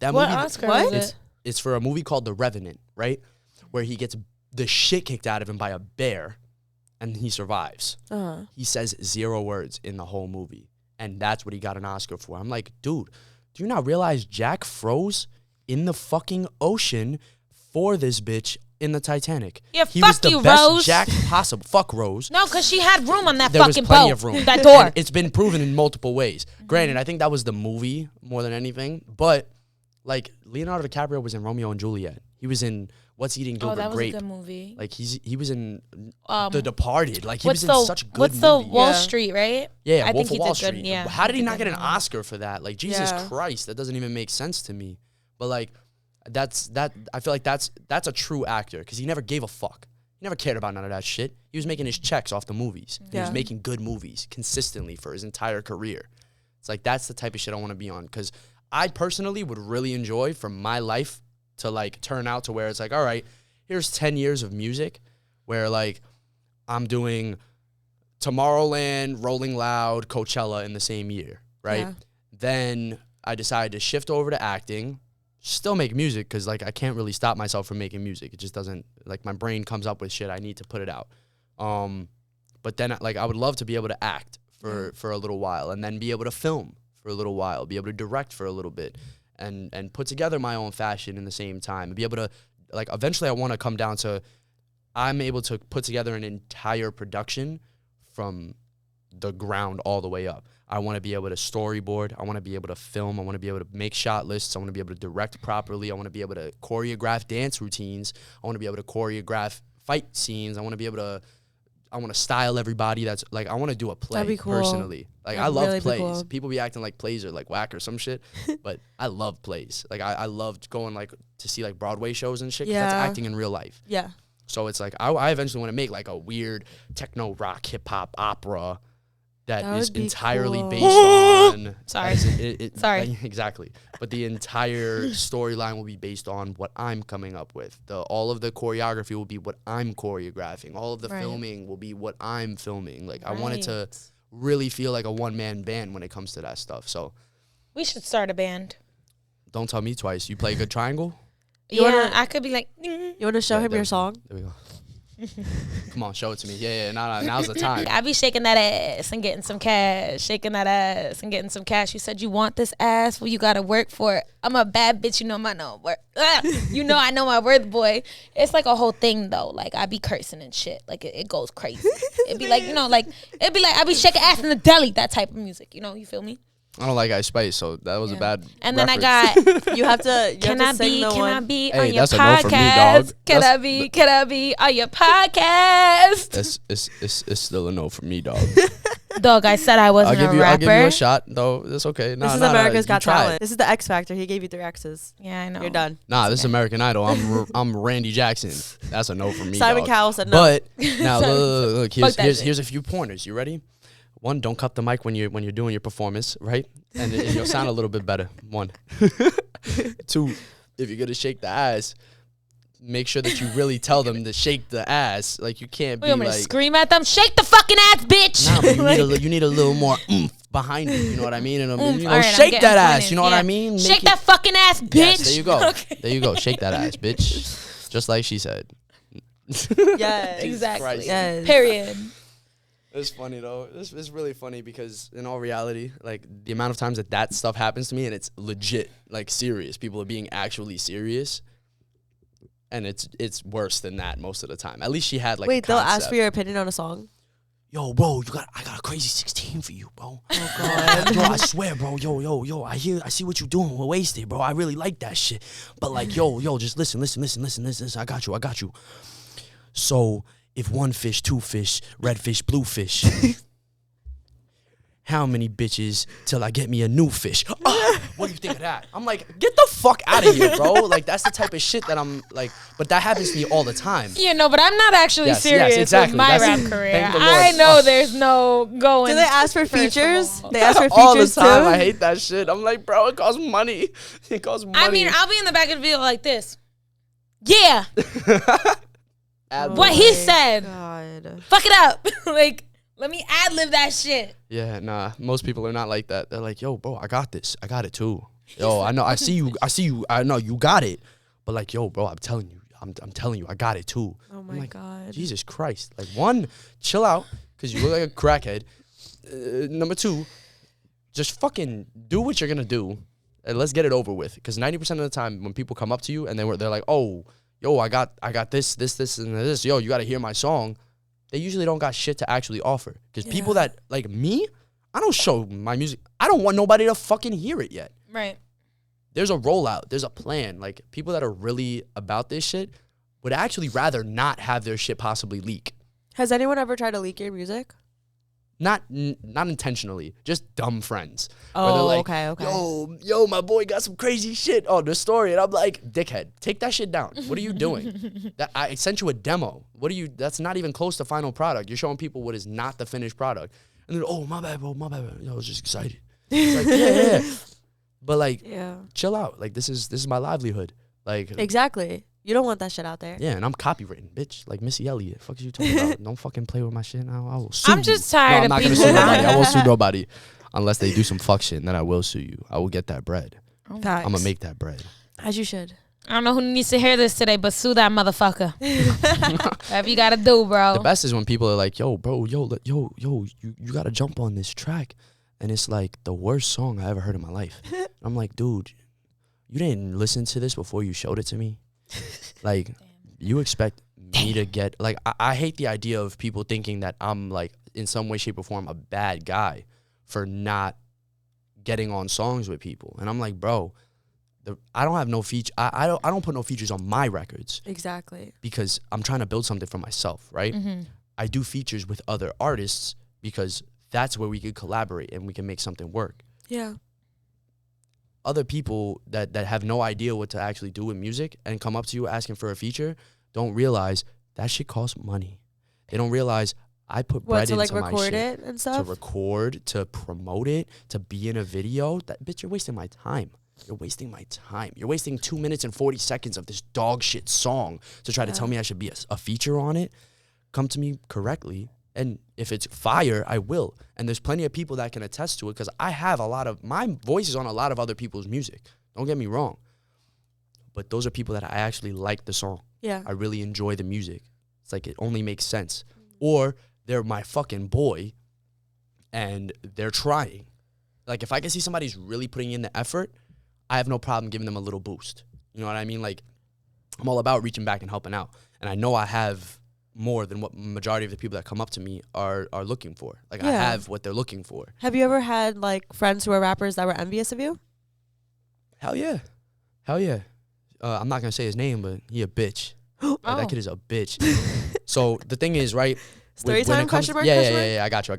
That What movie, Oscar What? was it? It's for a movie called The Revenant, right? Where he gets the shit kicked out of him by a bear, and he survives. He says 0 words in the whole movie, and that's what he got an Oscar for. I'm like, dude, do you not realize Jack froze in the fucking ocean for this bitch in the Titanic? Yeah, he fuck was the you, best Rose. Jack possible. Fuck Rose. No, because she had room on that There was fucking plenty boat. of room. That door. And it's been proven in multiple ways. Granted, I think that was the movie more than anything, but like Leonardo DiCaprio was in Romeo and Juliet. He was in What's Eating Oh, Gilbert that was Grape. a good movie. Like he was in Um, The Departed. Like he what's was in the such good What's movies. the Wall Yeah. Street, right? Yeah, I Wolf think he of Wall did good, Street. yeah, How did he he not did get an good. Oscar for that? Like Jesus Yeah. Christ, that doesn't even make sense to me. But like I feel like that's a true actor because he never gave a fuck. He never cared about none of that shit. He was making his checks off the movies. He was Yeah. making good movies consistently for his entire career. It's like that's the type of shit I want to be on because I personally would really enjoy for my life to like turn out to where it's like, all right, here's 10 years of music where like I'm doing Tomorrowland, Rolling Loud, Coachella in the same year, right? Yeah. Then I decided to shift over to acting, still make music because like I can't really stop myself from making music. It just doesn't, like my brain comes up with shit, I need to put it out. But then like I would love to be able to act for a little while and then be able to film for a little while, be able to direct for a little bit and put together my own fashion in the same time and be able to, like, eventually I want to come down to I'm able to put together an entire production from the ground all the way up. I want to be able to storyboard. I want to be able to film. I want to be able to make shot lists. I want to be able to direct properly. I want to be able to choreograph dance routines. I want to be able to choreograph fight scenes. I want to style everybody. That's like, I want to do a play. That'd be cool. Personally. Like, That'd I love really be plays. cool. People be acting like plays are like whack or some shit, but I love plays. Like, I loved going like to see like Broadway shows and shit. 'Cause that's Yeah. acting in real life. Yeah. So it's like, I eventually want to make like a weird techno rock hip hop opera that That is would be entirely cool. based on. Sorry. Sorry. like, exactly. But the entire storyline will be based on what I'm coming up with. All of the choreography will be what I'm choreographing. All of the Right. filming will be what I'm filming. Like I want it to Right. really feel like a one-man band when it comes to that stuff. So We should start a band. don't tell me twice. You play a good triangle? You Yeah, wanna- I could be like, You want to show Yeah, him your there- song? There we go. Come on, show it to me. Yeah, now's the time. I be shaking that ass and getting some cash, shaking that ass and getting some cash. You said you want this ass, well, you gotta work for it. I'm a bad bitch, you know my no worth. You know I know my worth, boy. It's like a whole thing though. Like I be cursing and shit. Like it goes crazy. It'd be like, it'd be like I be shaking ass in the deli, that type of music. You feel me? I don't like Ice Spice, so that was a bad And then I reference. got You have to. Can I be Hey, on your that's a no from me, dog. podcast? Can I be on your podcast? It's still a no for me, dog. Dog, I said I wasn't a rapper. I'll give you a shot, though. That's okay. This is America's Got tried. Talent. This is the X Factor. He gave you 3 X's. Yeah, I know. You're done. Nah, this is American Idol. I'm Randy Jackson. That's a no for me, Simon dog. Cowell said no. But now look, Fuck that shit. here's a few pointers. You ready? 1, don't cup the mic when you're doing your performance, right? And you'll sound a little bit better. 1. 2, if you're gonna shake the ass, make sure that you really tell them to shake the ass. Like you can't Wait, be I'm gonna like, scream at them. Shake the fucking ass, bitch. nah, but you need a little more oomph behind it. You know what I mean? And Oomph. you know, All right, I'm shake getting that ass. pointers, You know what I yeah. mean? Shake Make that fucking ass, bitch. Yes, there you go. Okay. There you go. Shake that ass, bitch. Just like she said. Yes. Exactly. Christ. Yes. Period. It's funny though. It's really funny because in all reality, like the amount of times that stuff happens to me and it's legit, like serious. People are being actually serious, and it's worse than that most of the time. At least she had like. Wait, a they'll ask concept. for your opinion on a song? Yo, bro, I got a crazy 16 for you, bro. Oh God. Yo, I swear, bro. Yo. I see what you doing. We're wasted, bro. I really like that shit. But like, yo, just listen. I got you. So if 1 fish, 2 fish, red fish, blue fish. how many bitches till I get me a new fish? What do you think of that? I'm like, get the fuck out of here, bro. Like, that's the type of shit that I'm like, but that happens to me all the time. Yeah, no, but I'm not actually serious exactly. with my That's- rap career. thank the Lord. I know there's no going. Do they ask for first of features? all. They ask for all the features time. too. I hate that shit. I'm like, bro, it costs money. It costs money. I mean, I'll be in the back of the video like this. Yeah, what he said. God. Fuck it up. Like, let me ad-lib that shit. Yeah, nah. Most people are not like that. They're like, yo, bro, I got this. I got it too. Yo, I know. I see you. I know you got it. But like, yo, bro, I'm telling you. I'm telling you, I got it too. Oh I'm my like, God. Jesus Christ. Like, one, chill out, because you look like a crackhead. Number two, just fucking do what you're gonna do, and let's get it over with. Because 90% of the time, when people come up to you and they're like, oh, yo, I got this, and this. Yo, you got to hear my song. They usually don't got shit to actually offer. Because people that, like me, I don't show my music. I don't want nobody to fucking hear it yet. Right. There's a rollout. There's a plan. Like, people that are really about this shit would actually rather not have their shit possibly leak. Has anyone ever tried to leak your music? Not intentionally, just dumb friends. Where they're Oh, like, okay. Yo, my boy got some crazy shit on the story. And I'm like, dickhead, take that shit down. What are you doing? I sent you a demo. That's not even close to final product. You're showing people what is not the finished product. And then, oh, my bad, bro, my bad. I was just excited. It's like, yeah. But like, chill out. Like, this is my livelihood. Like, Exactly. You don't want that shit out there. yeah, and I'm copywritten, bitch. Like Missy Elliott. Fuck is you talking about? Don't fucking play with my shit now. I will sue I'm you. just tired I'm of not gonna people. sue nobody. I won't sue nobody unless they do some fuck shit, and then I will sue you. I will get that bread. Facts. I'm gonna make that bread. As you should. I don't know who needs to hear this today, but sue that motherfucker. Whatever you gotta do, bro. The best is when people are like, yo, bro, yo, you gotta jump on this track. And it's like the worst song I ever heard in my life. I'm like, dude, you didn't listen to this before you showed it to me? Like, you expect me to get, like, I hate the idea of people thinking that I'm, like, in some way, shape, or form, a bad guy for not getting on songs with people. And I'm like, bro, I don't have no feature. I don't put no features on my records. Exactly. Because I'm trying to build something for myself, right? Mm-hmm. I do features with other artists because that's where we could collaborate and we can make something work. Yeah. Other people that have no idea what to actually do with music and come up to you asking for a feature don't realize that shit costs money. They don't realize I put bread What, to into like my record shit. it and stuff? To record, to promote it, to be in a video. That bitch, you're wasting my time. You're wasting my time. You're wasting 2 minutes and 40 seconds of this dog shit song to try to tell me I should be a feature on it. Come to me correctly. And if it's fire, I will. And there's plenty of people that can attest to it because I have my voice is on a lot of other people's music. Don't get me wrong. But those are people that I actually like the song. Yeah. I really enjoy the music. It's like it only makes sense. Or they're my fucking boy and they're trying. Like, if I can see somebody's really putting in the effort, I have no problem giving them a little boost. You know what I mean? Like, I'm all about reaching back and helping out. And I know I have more than what majority of the people that come up to me are looking for. Like, I have what they're looking for. Have you ever had like friends who are rappers that were envious of you? Hell yeah. I'm not gonna say his name, but he a bitch. That kid is a bitch. So the thing is, right? Story time? Question mark? Yeah. I got you.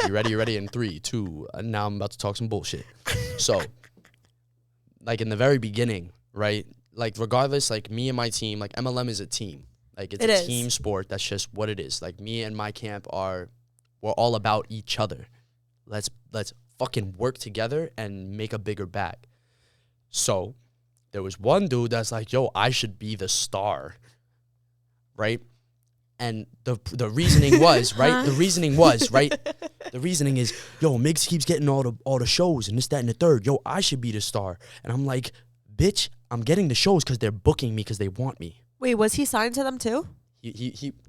You ready? In 3, 2. Now I'm about to talk some bullshit. So, like, in the very beginning, right? Like, regardless, like, me and my team, like, MLM is a team. Like, it's a team sport. That's just what it is. Like, me and my camp we're all about each other. Let's fucking work together and make a bigger bag. So, there was one dude that's like, yo, I should be the star. Right? And the reasoning was, right? The reasoning was, right? The reasoning is, yo, Migs keeps getting all the shows and this, that, and the third. Yo, I should be the star. And I'm like, bitch, I'm getting the shows because they're booking me because they want me. Wait, was he signed to them too?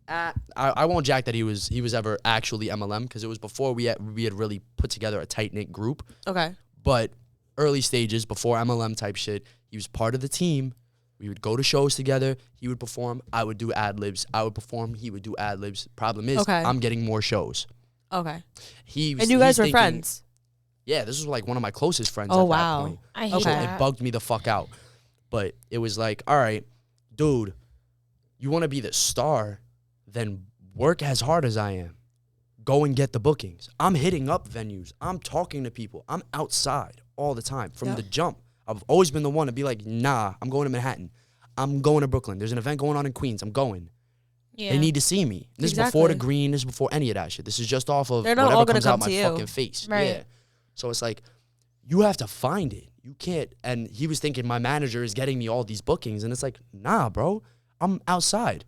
I won't jack that he was ever actually MLM because it was before we had really put together a tight-knit group. Okay. But early stages, before MLM type shit, he was part of the team. We would go to shows together. He would perform. I would do ad-libs. I would perform. He would do ad-libs. Problem is, I'm getting more shows. Okay. And you guys were friends? Yeah, this was like one of my closest friends Oh, at wow. that point. I hate that. It bugged me the fuck out. But it was like, all right, dude, you want to be the star, then work as hard as I am. go and get the bookings. I'm hitting up venues. I'm talking to people. I'm outside all the time from the jump. I've always been the one to be like, nah, I'm going to Manhattan. I'm going to Brooklyn. There's an event going on in Queens. I'm going. Yeah. They need to see me. This is before the green. This is before any of that shit. This is just off of whatever comes out my fucking face. Right. Yeah. So it's like, you have to find it. You can't. And he was thinking my manager is getting me all these bookings. And it's like, nah, bro. I'm outside.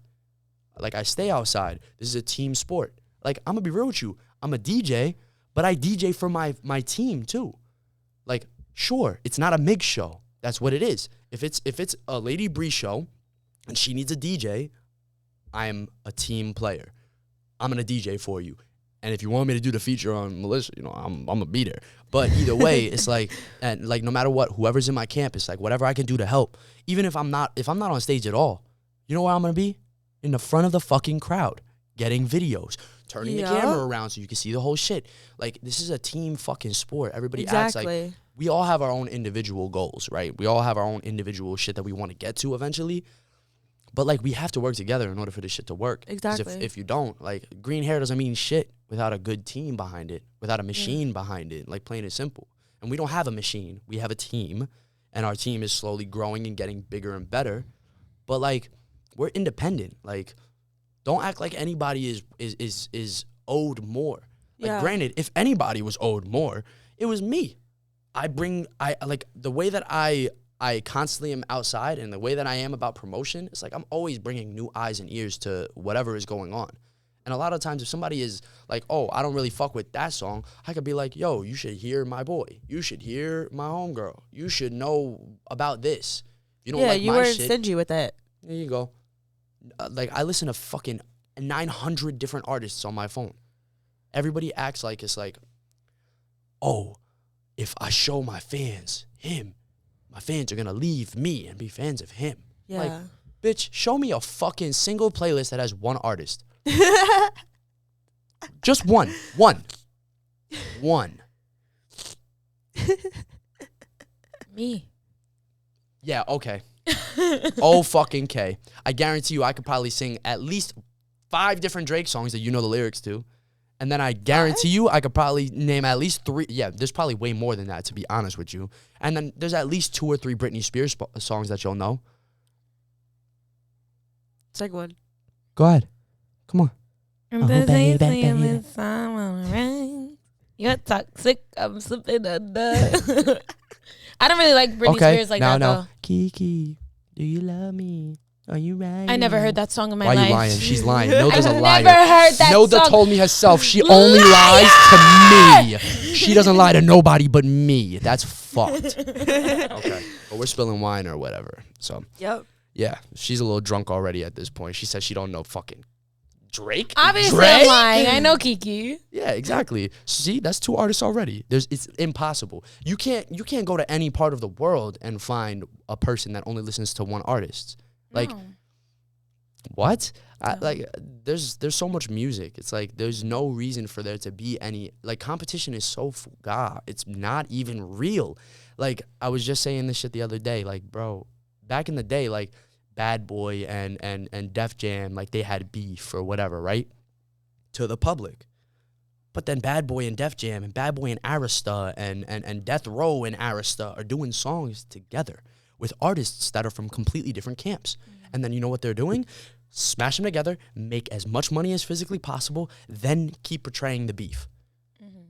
Like, I stay outside. This is a team sport. Like, I'm going to be real with you. I'm a DJ, but I DJ for my team too. Like, sure, it's not a Migs show. That's what it is. If it's a Lady Bree show and she needs a DJ, I am a team player. I'm going to DJ for you. And if you want me to do the feature on Melissa, I'm going to be there. But either way, it's like, and like, no matter what, whoever's in my campus, like, whatever I can do to help, even if I'm not on stage at all, you know where I'm going to be? In the front of the fucking crowd, getting videos, turning the camera around so you can see the whole shit. Like, this is a team fucking sport. Everybody acts like we all have our own individual goals, right? We all have our own individual shit that we want to get to eventually. But, like, we have to work together in order for this shit to work. Exactly. If you don't, like, green hair doesn't mean shit without a good team behind it, without a machine behind it, like, plain and simple. And we don't have a machine. We have a team, and our team is slowly growing and getting bigger and better. But, like, we're independent. Like, don't act like anybody is owed more. Like, granted, if anybody was owed more, it was me. I like, the way that I constantly am outside and the way that I am about promotion, it's like I'm always bringing new eyes and ears to whatever is going on. And a lot of times if somebody is like, oh, I don't really fuck with that song, I could be like, yo, you should hear my boy. You should hear my homegirl. You should know about this. If you don't like you my weren't shit, stingy with it. there you go. Like, I listen to fucking 900 different artists on my phone. Everybody acts like it's like, oh, if I show my fans him, my fans are going to leave me and be fans of him. Yeah. Like, bitch, show me a fucking single playlist that has one artist. Just one. Me. Yeah, okay. Oh, fucking K. I guarantee you I could probably sing at least 5 different Drake songs that you know the lyrics to. And then I guarantee you I could probably name at least 3. Yeah, there's probably way more than that, to be honest with you. And then there's at least 2 or 3 Britney Spears songs that you'll know. Take one. Go ahead. Come on. You're toxic. I'm slipping under. I don't really like Britney Spears like that, though. Kiki, do you love me? Are you right? I never heard that song in my life. life. Why are you lying? She's lying. Nilda's a liar. I've never heard that Nilda song. told me herself she only lies to me. She doesn't lie to nobody but me. That's fucked. Okay. But we're spilling wine or whatever. So, yeah, she's a little drunk already at this point. She says she don't know fucking Drake. Obviously, Drake? I'm lying. I know Kiki. Yeah, exactly. See, that's 2 artists already. It's impossible. You can't go to any part of the world and find a person that only listens to one artist. Like, what? Like, there's so much music. It's like there's no reason for there to be any, like, competition is so fuga. It's not even real. Like, I was just saying this shit the other day. Like, bro, back in the day, like, Bad Boy and Def Jam, like, they had beef or whatever, right? To the public. But then Bad Boy and Def Jam and Bad Boy and Arista and Death Row and Arista are doing songs together with artists that are from completely different camps. And then you know what they're doing? Smash them together, make as much money as physically possible, then keep portraying the beef.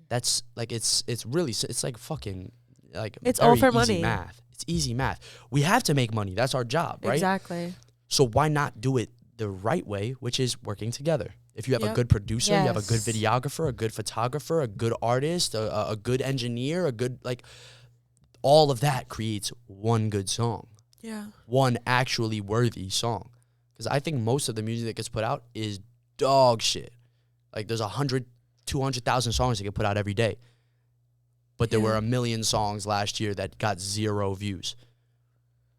That's like, it's really, it's like fucking, like, it's very all for easy money. math. It's easy math. We have to make money. That's our job, right? Exactly. So why not do it the right way, which is working together? If you have a good producer, you have a good videographer, a good photographer, a good artist, a good engineer, a good, like, all of that creates one good song. Yeah. One actually worthy song. Because I think most of the music that gets put out is dog shit. Like, there's 100, 200,000 songs that get put out every day. But there were 1 million songs last year that got 0 views.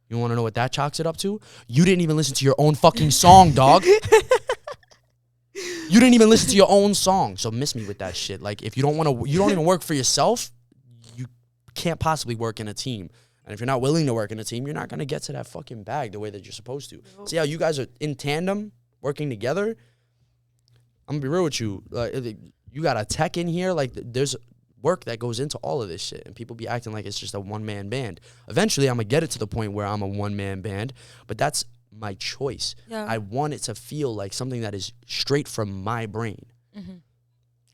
You want to know what that chalks it up to? You didn't even listen to your own fucking song, dog. You didn't even listen to your own song. So miss me with that shit. Like, if you don't want to, you don't even work for yourself, you can't possibly work in a team. And if you're not willing to work in a team, you're not going to get to that fucking bag the way that you're supposed to. See how you guys are in tandem, working together? I'm going to be real with you. you got a tech in here. Like, there's work that goes into all of this shit, and people be acting like it's just a one-man band. Eventually, I'm gonna get it to the point where I'm a one-man band, but that's my choice. Yeah. I want it to feel like something that is straight from my brain.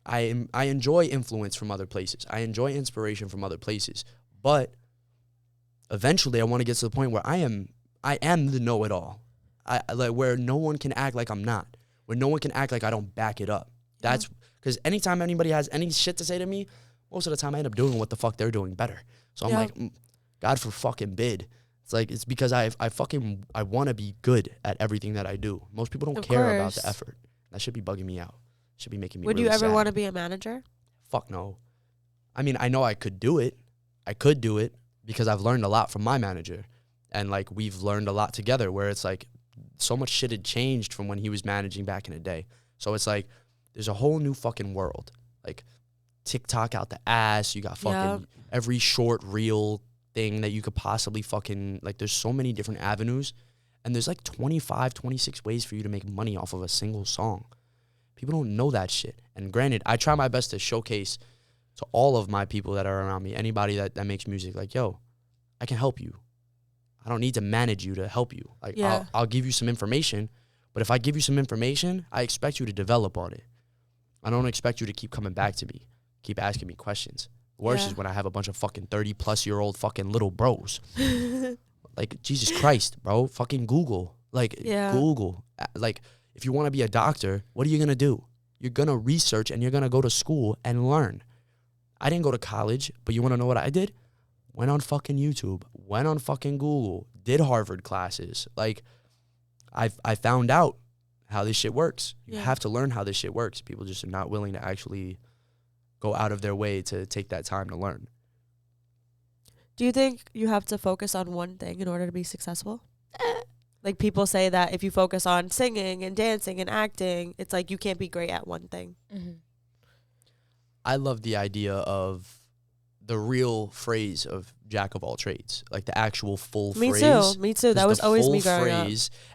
I enjoy influence from other places. I enjoy inspiration from other places, but eventually, I want to get to the point where I am the know-it-all. I like where no one can act like I'm not, where no one can act like I don't back it up. That's because anytime anybody has any shit to say to me, most of the time I end up doing what the fuck they're doing better. So I'm like, God for fucking bid. It's like, it's because I want to be good at everything that I do. Most people don't care about the effort. That should be bugging me out. Should be making me Would really you ever sad. want to be a manager? Fuck no. I mean, I know I could do it. I could do it because I've learned a lot from my manager. And like, we've learned a lot together where it's like so much shit had changed from when he was managing back in the day. So it's like, there's a whole new fucking world. Like, TikTok out the ass. You got fucking every short reel thing that you could possibly fucking, like, there's so many different avenues. And there's like 25, 26 ways for you to make money off of a single song. People don't know that shit. And granted, I try my best to showcase to all of my people that are around me, anybody that makes music, like, yo, I can help you. I don't need to manage you to help you. Like, I'll give you some information, but if I give you some information, I expect you to develop on it. I don't expect you to keep coming back to me, keep asking me questions. Worse is when I have a bunch of fucking 30-plus-year-old fucking little bros. Like, Jesus Christ, bro, fucking Google. Like, Google. Like, if you want to be a doctor, what are you going to do? You're going to research and you're going to go to school and learn. I didn't go to college, but you want to know what I did? Went on fucking YouTube, went on fucking Google, did Harvard classes. Like, I found out how this shit works. You have to learn how this shit works. People just are not willing to actually go out of their way to take that time to learn. Do you think you have to focus on one thing in order to be successful? Like, people say that if you focus on singing and dancing and acting, it's like you can't be great at one thing. I love the idea of the real phrase of jack of all trades, like the actual full phrase. Me too. That was always me growing up.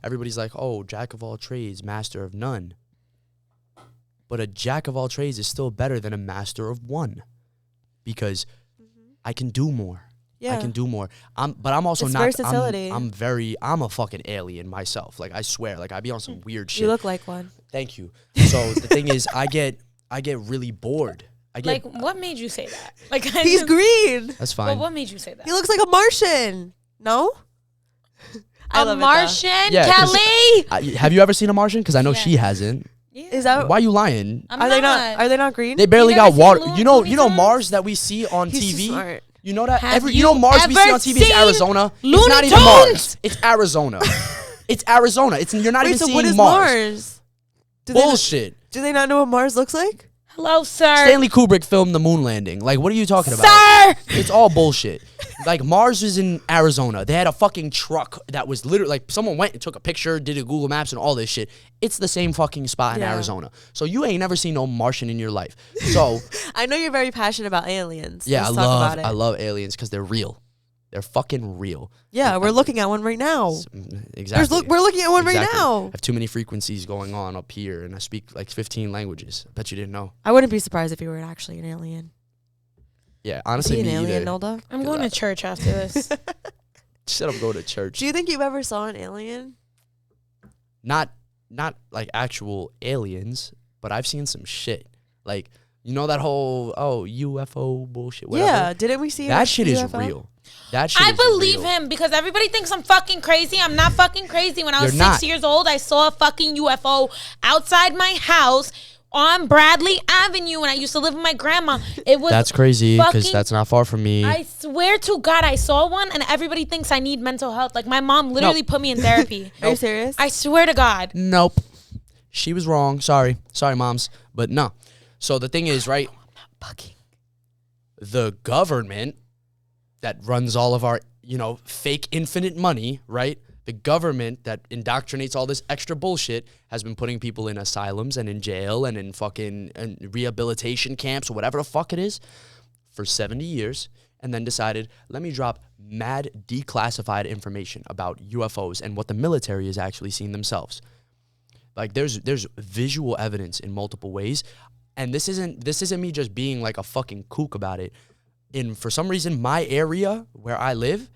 Everybody's like, oh, jack of all trades, master of none. But a jack of all trades is still better than a master of one, because I can do more. I can do more. But I'm also not. Versatility. I'm a fucking alien myself. Like, I swear. Like, I be on some weird shit. You look like one. Thank you. So the thing is, I get really bored. Like, what made you say that? Like, he's green. That's fine. Well, what made you say that? He looks like a Martian. No? A Martian? Yeah, Kelly? have you ever seen a Martian? Because I know she hasn't. Yeah. Is that Why are you lying? Are they not green? They barely You never got water. seen You know Looney Mars that we see on He's TV? too smart. You know that Mars we see ever on TV is Arizona. Looney It's not even Tunes? Mars. It's Arizona. It's Arizona. You're not even so seeing what is Mars. Do Bullshit. Do they not know what Mars looks like? Hello, sir. Stanley Kubrick filmed the moon landing. Like, what are you talking about? Sir! It's all bullshit. Like, Mars is in Arizona. They had a fucking truck that was literally, like, someone went and took a picture, did a Google Maps and all this shit. It's the same fucking spot in Arizona. So you ain't never seen no Martian in your life. So I know you're very passionate about aliens. yeah, Let's talk about it. I love aliens because they're real. They're fucking real. Yeah, we're looking at one right now. Exactly. We're looking at one right now. I have too many frequencies going on up here, and I speak like 15 languages. I bet you didn't know. I wouldn't be surprised if you were actually an alien. Yeah, honestly, Be an me alien, either. Nilda? I'm going to church after this. Shut up, go to church. Do you think you ever saw an alien? Not like actual aliens, but I've seen some shit. Like, you know that whole UFO bullshit. Whatever? Yeah, didn't we see that a shit UFO? is real. That shit I is believe real. him because everybody thinks I'm fucking crazy. I'm not fucking crazy. When I was You're 6 not. years old, I saw a fucking UFO outside my house on Bradley Avenue when I used to live with my grandma. It was That's crazy because fucking- that's not far from me. I swear to God, I saw one, and everybody thinks I need mental health. Like, my mom literally put me in therapy. Are you serious? I swear to God. Nope. She was wrong. Sorry, moms. But no. So the thing is, right? The government that runs all of our, fake infinite money, right? The government that indoctrinates all this extra bullshit has been putting people in asylums and in jail and in fucking rehabilitation camps or whatever the fuck it is for 70 years, and then decided, let me drop mad declassified information about UFOs and what the military is actually seeing themselves. Like, there's visual evidence in multiple ways. And this isn't me just being like a fucking kook about it. For some reason, my area where I live,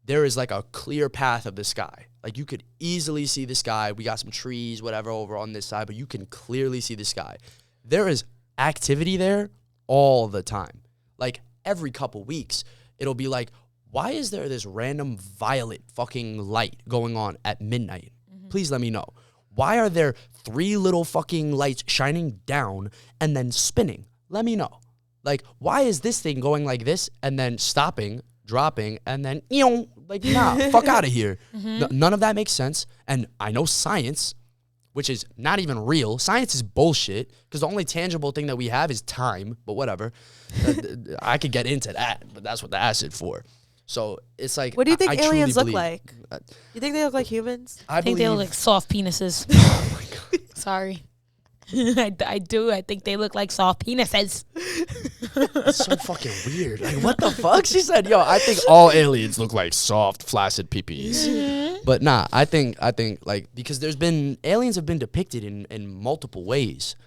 there is like a clear path of the sky. Like you could easily see the sky. We got some trees, whatever, over on this side, but you can clearly see the sky. There is activity there all the time. Like every couple weeks, it'll be like, why is there this random violet fucking light going on at midnight? Please let me know. Why are there 3 little fucking lights shining down and then spinning? Let me know. Like, why is this thing going like this and then stopping, dropping, and then, like, nah, fuck out of here. None of that makes sense. And I know science, which is not even real. Science is bullshit because the only tangible thing that we have is time, but whatever. I could get into that, but that's what the acid for. So it's like, what do you think I aliens look believe, like? You think they look like humans? I think they look like soft penises. Oh my God. Sorry. I do. I think they look like soft penises. That's so fucking weird. Like, what the fuck? She said, yo, I think all aliens look like soft, flaccid peepees. But nah, I think like, because aliens have been depicted in multiple ways.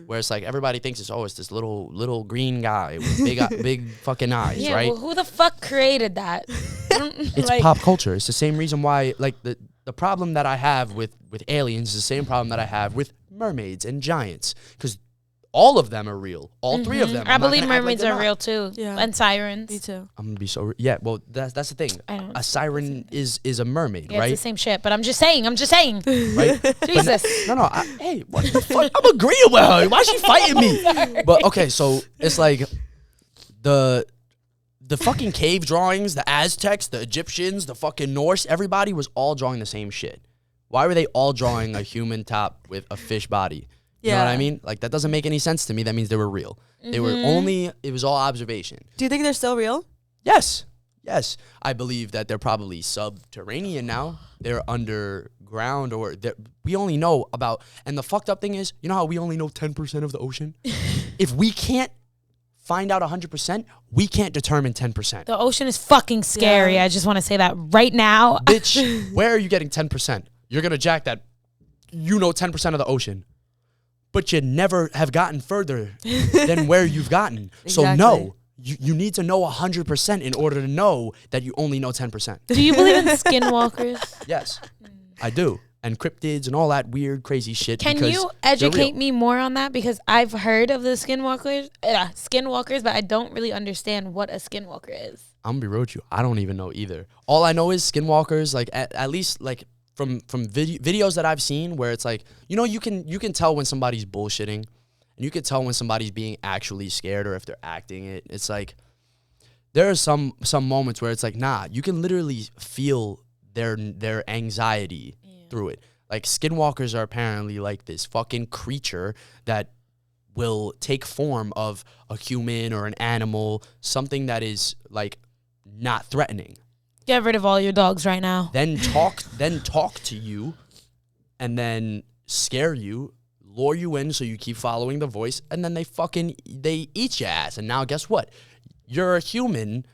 Where it's like everybody thinks it's this little green guy with big fucking eyes, Yeah, right? well, who the fuck created that? It's like, pop culture. It's the same reason why, like, the problem that I have with aliens is the same problem that I have with mermaids and giants, because all of them are real. All 3 of them. I believe mermaids are real too. Yeah. And sirens. Me too. I'm gonna be so well. That's the thing. A siren is a mermaid, Yeah, right? it's the same shit. But I'm just saying. Right? Jesus. No. Hey, what the fuck? I'm agreeing with her. Why is she fighting me? But okay, so it's like the fucking cave drawings, the Aztecs, the Egyptians, the fucking Norse. Everybody was all drawing the same shit. Why were they all drawing a human top with a fish body? You know what I mean? Like, that doesn't make any sense to me. That means they were real. They were it was all observation. Do you think they're still real? Yes. I believe that they're probably subterranean now. They're underground, or we only know about, and the fucked up thing is, you know how we only know 10% of the ocean? If we can't find out 100%, we can't determine 10%. The ocean is fucking scary. Yeah. I just want to say that right now. Bitch, where are you getting 10%? You're going to jack that, 10% of the ocean. But you never have gotten further than where you've gotten. Exactly. So no, you need to know 100% in order to know that you only know 10%. Do you believe in skinwalkers? Yes, I do. And cryptids and all that weird, crazy shit. Can you educate me more on that? Because I've heard of the skinwalkers, but I don't really understand what a skinwalker is. I'm gonna be real with you. I don't even know either. All I know is skinwalkers, like at least like from videos that I've seen, where it's like, you can tell when somebody's bullshitting, and you can tell when somebody's being actually scared, or if they're acting it. It's like there are some moments where it's like, nah, you can literally feel their anxiety through it. Like, skinwalkers are apparently like this fucking creature that will take form of a human or an animal, something that is like not threatening. Get rid of all your dogs right now. Then talk to you, and then scare you, lure you in so you keep following the voice, and then they eat your ass. And now guess what? You're a human,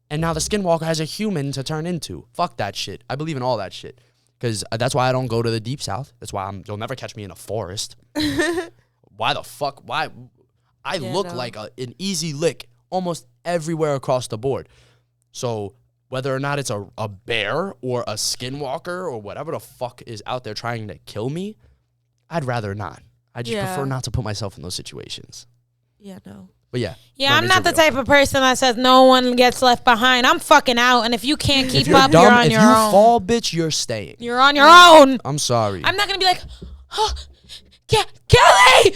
and now the skinwalker has a human to turn into. Fuck that shit. I believe in all that shit. Because that's why I don't go to the deep south. That's why you'll never catch me in a forest. Why the fuck? Why? I look like an easy lick almost everywhere across the board. So whether or not it's a bear or a skinwalker or whatever the fuck is out there trying to kill me, I'd rather not. I just prefer not to put myself in those situations. Yeah, no. But yeah. Yeah, I'm not the type of person that says no one gets left behind. I'm fucking out, and if you can't keep up, you're on your own. If you fall, bitch, you're staying. You're on your own. I'm sorry. I'm not gonna be like, oh, Kelly!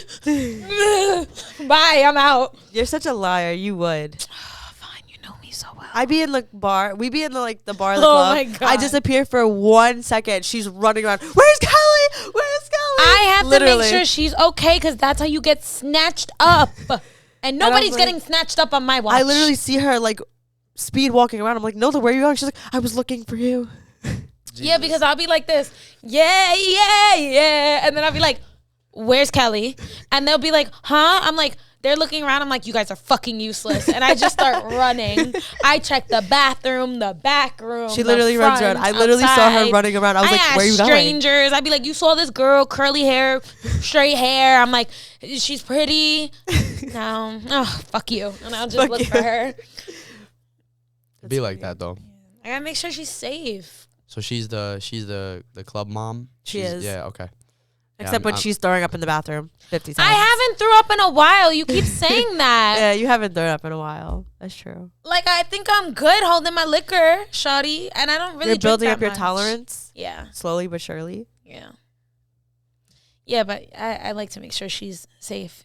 Bye, I'm out. You're such a liar. You would. Fine, you know me so well. I be in the bar. We be in the bar of the Oh club. my God. I disappear for 1 second. She's running around. Where's Kelly? Where's Kelly? I have Literally. to make sure she's okay, because that's how you get snatched up. And nobody's like, getting snatched up on my watch. I literally see her like speed walking around. I'm like, Nilda, where are you going? She's like, I was looking for you. Yeah, because I'll be like this. Yeah. And then I'll be like, where's Kelly? And they'll be like, huh? I'm like, They're looking around. I'm like, you guys are fucking useless. And I just start running. I check the bathroom, the back room. She literally runs around. I literally saw her running around. I was like, where are you going? Strangers. I'd be like, you saw this girl, curly hair, straight hair. I'm like, she's pretty. No. Oh, fuck you. And I'll just look for her. It'd be like that, though. I gotta make sure she's safe. So she's the club mom? She is. Yeah, okay. Except when she's throwing up in the bathroom 50 times. I haven't threw up in a while. You keep saying that. Yeah, you haven't thrown up in a while. That's true. Like, I think I'm good holding my liquor, shawty, and I don't really You're building drink up that your much. tolerance? Yeah. Slowly but surely? Yeah. Yeah, but I like to make sure she's safe.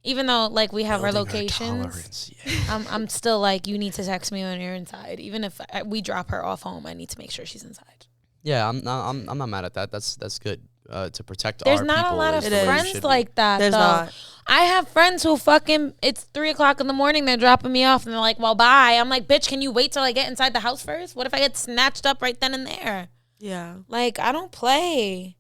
Even though, like, we have our locations, I'm still like, you need to text me when you're inside. Even if we drop her off home, I need to make sure she's inside. Yeah, I'm not mad at that. That's good. To protect There's our not people. a lot of friends like that, There's though. not. I have friends who it's 3:00 in the morning, they're dropping me off, and they're like, well, bye. I'm like, bitch, can you wait till I get inside the house first? What if I get snatched up right then and there? Yeah. Like, I don't play.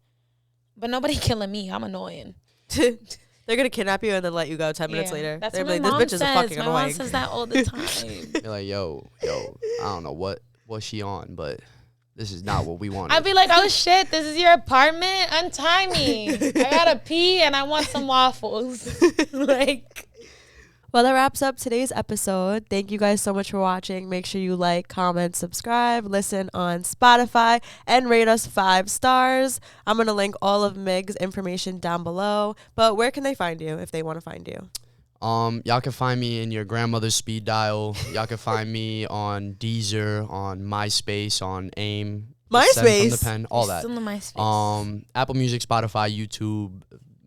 But nobody killing me. I'm annoying. They're going to kidnap you and then let you go 10 minutes later. That's They're what like, my mom this bitch is says. fucking my annoying. mom says that all the time. You're like, yo, I don't know what she on, but this is not what we want. I'd be like, oh shit, this is your apartment? Untie me. I gotta pee and I want some waffles. Like. Well, that wraps up today's episode. Thank you guys so much for watching. Make sure you like, comment, subscribe, listen on Spotify, and rate us 5 stars. I'm going to link all of Mig's information down below. But where can they find you if they want to find you? Y'all can find me in your grandmother's speed dial. Y'all can find me on Deezer, on MySpace, on AIM. MySpace? Send from the pen, all that. Still in MySpace. Apple Music, Spotify, YouTube.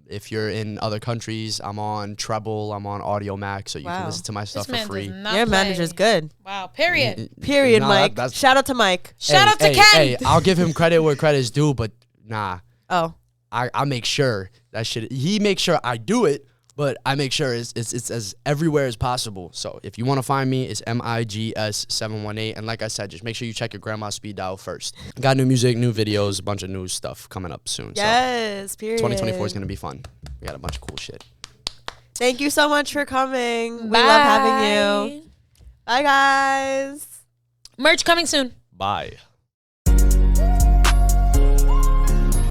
If you're in other countries, I'm on Treble. I'm on Audio Max, so you can listen to my stuff for free. Your manager's good. Wow. Period. Period, Mike. Shout out to Mike. Shout out to Ken. Hey, I'll give him credit where credit is due, but nah. Oh. I make sure that shit. He makes sure I do it, but I make sure it's as everywhere as possible. So if you want to find me, it's Migs718. And like I said, just make sure you check your grandma's speed dial first. Got new music, new videos, a bunch of new stuff coming up soon. Yes, period. 2024 is going to be fun. We got a bunch of cool shit. Thank you so much for coming. Bye. We love having you. Bye, guys. Merch coming soon. Bye.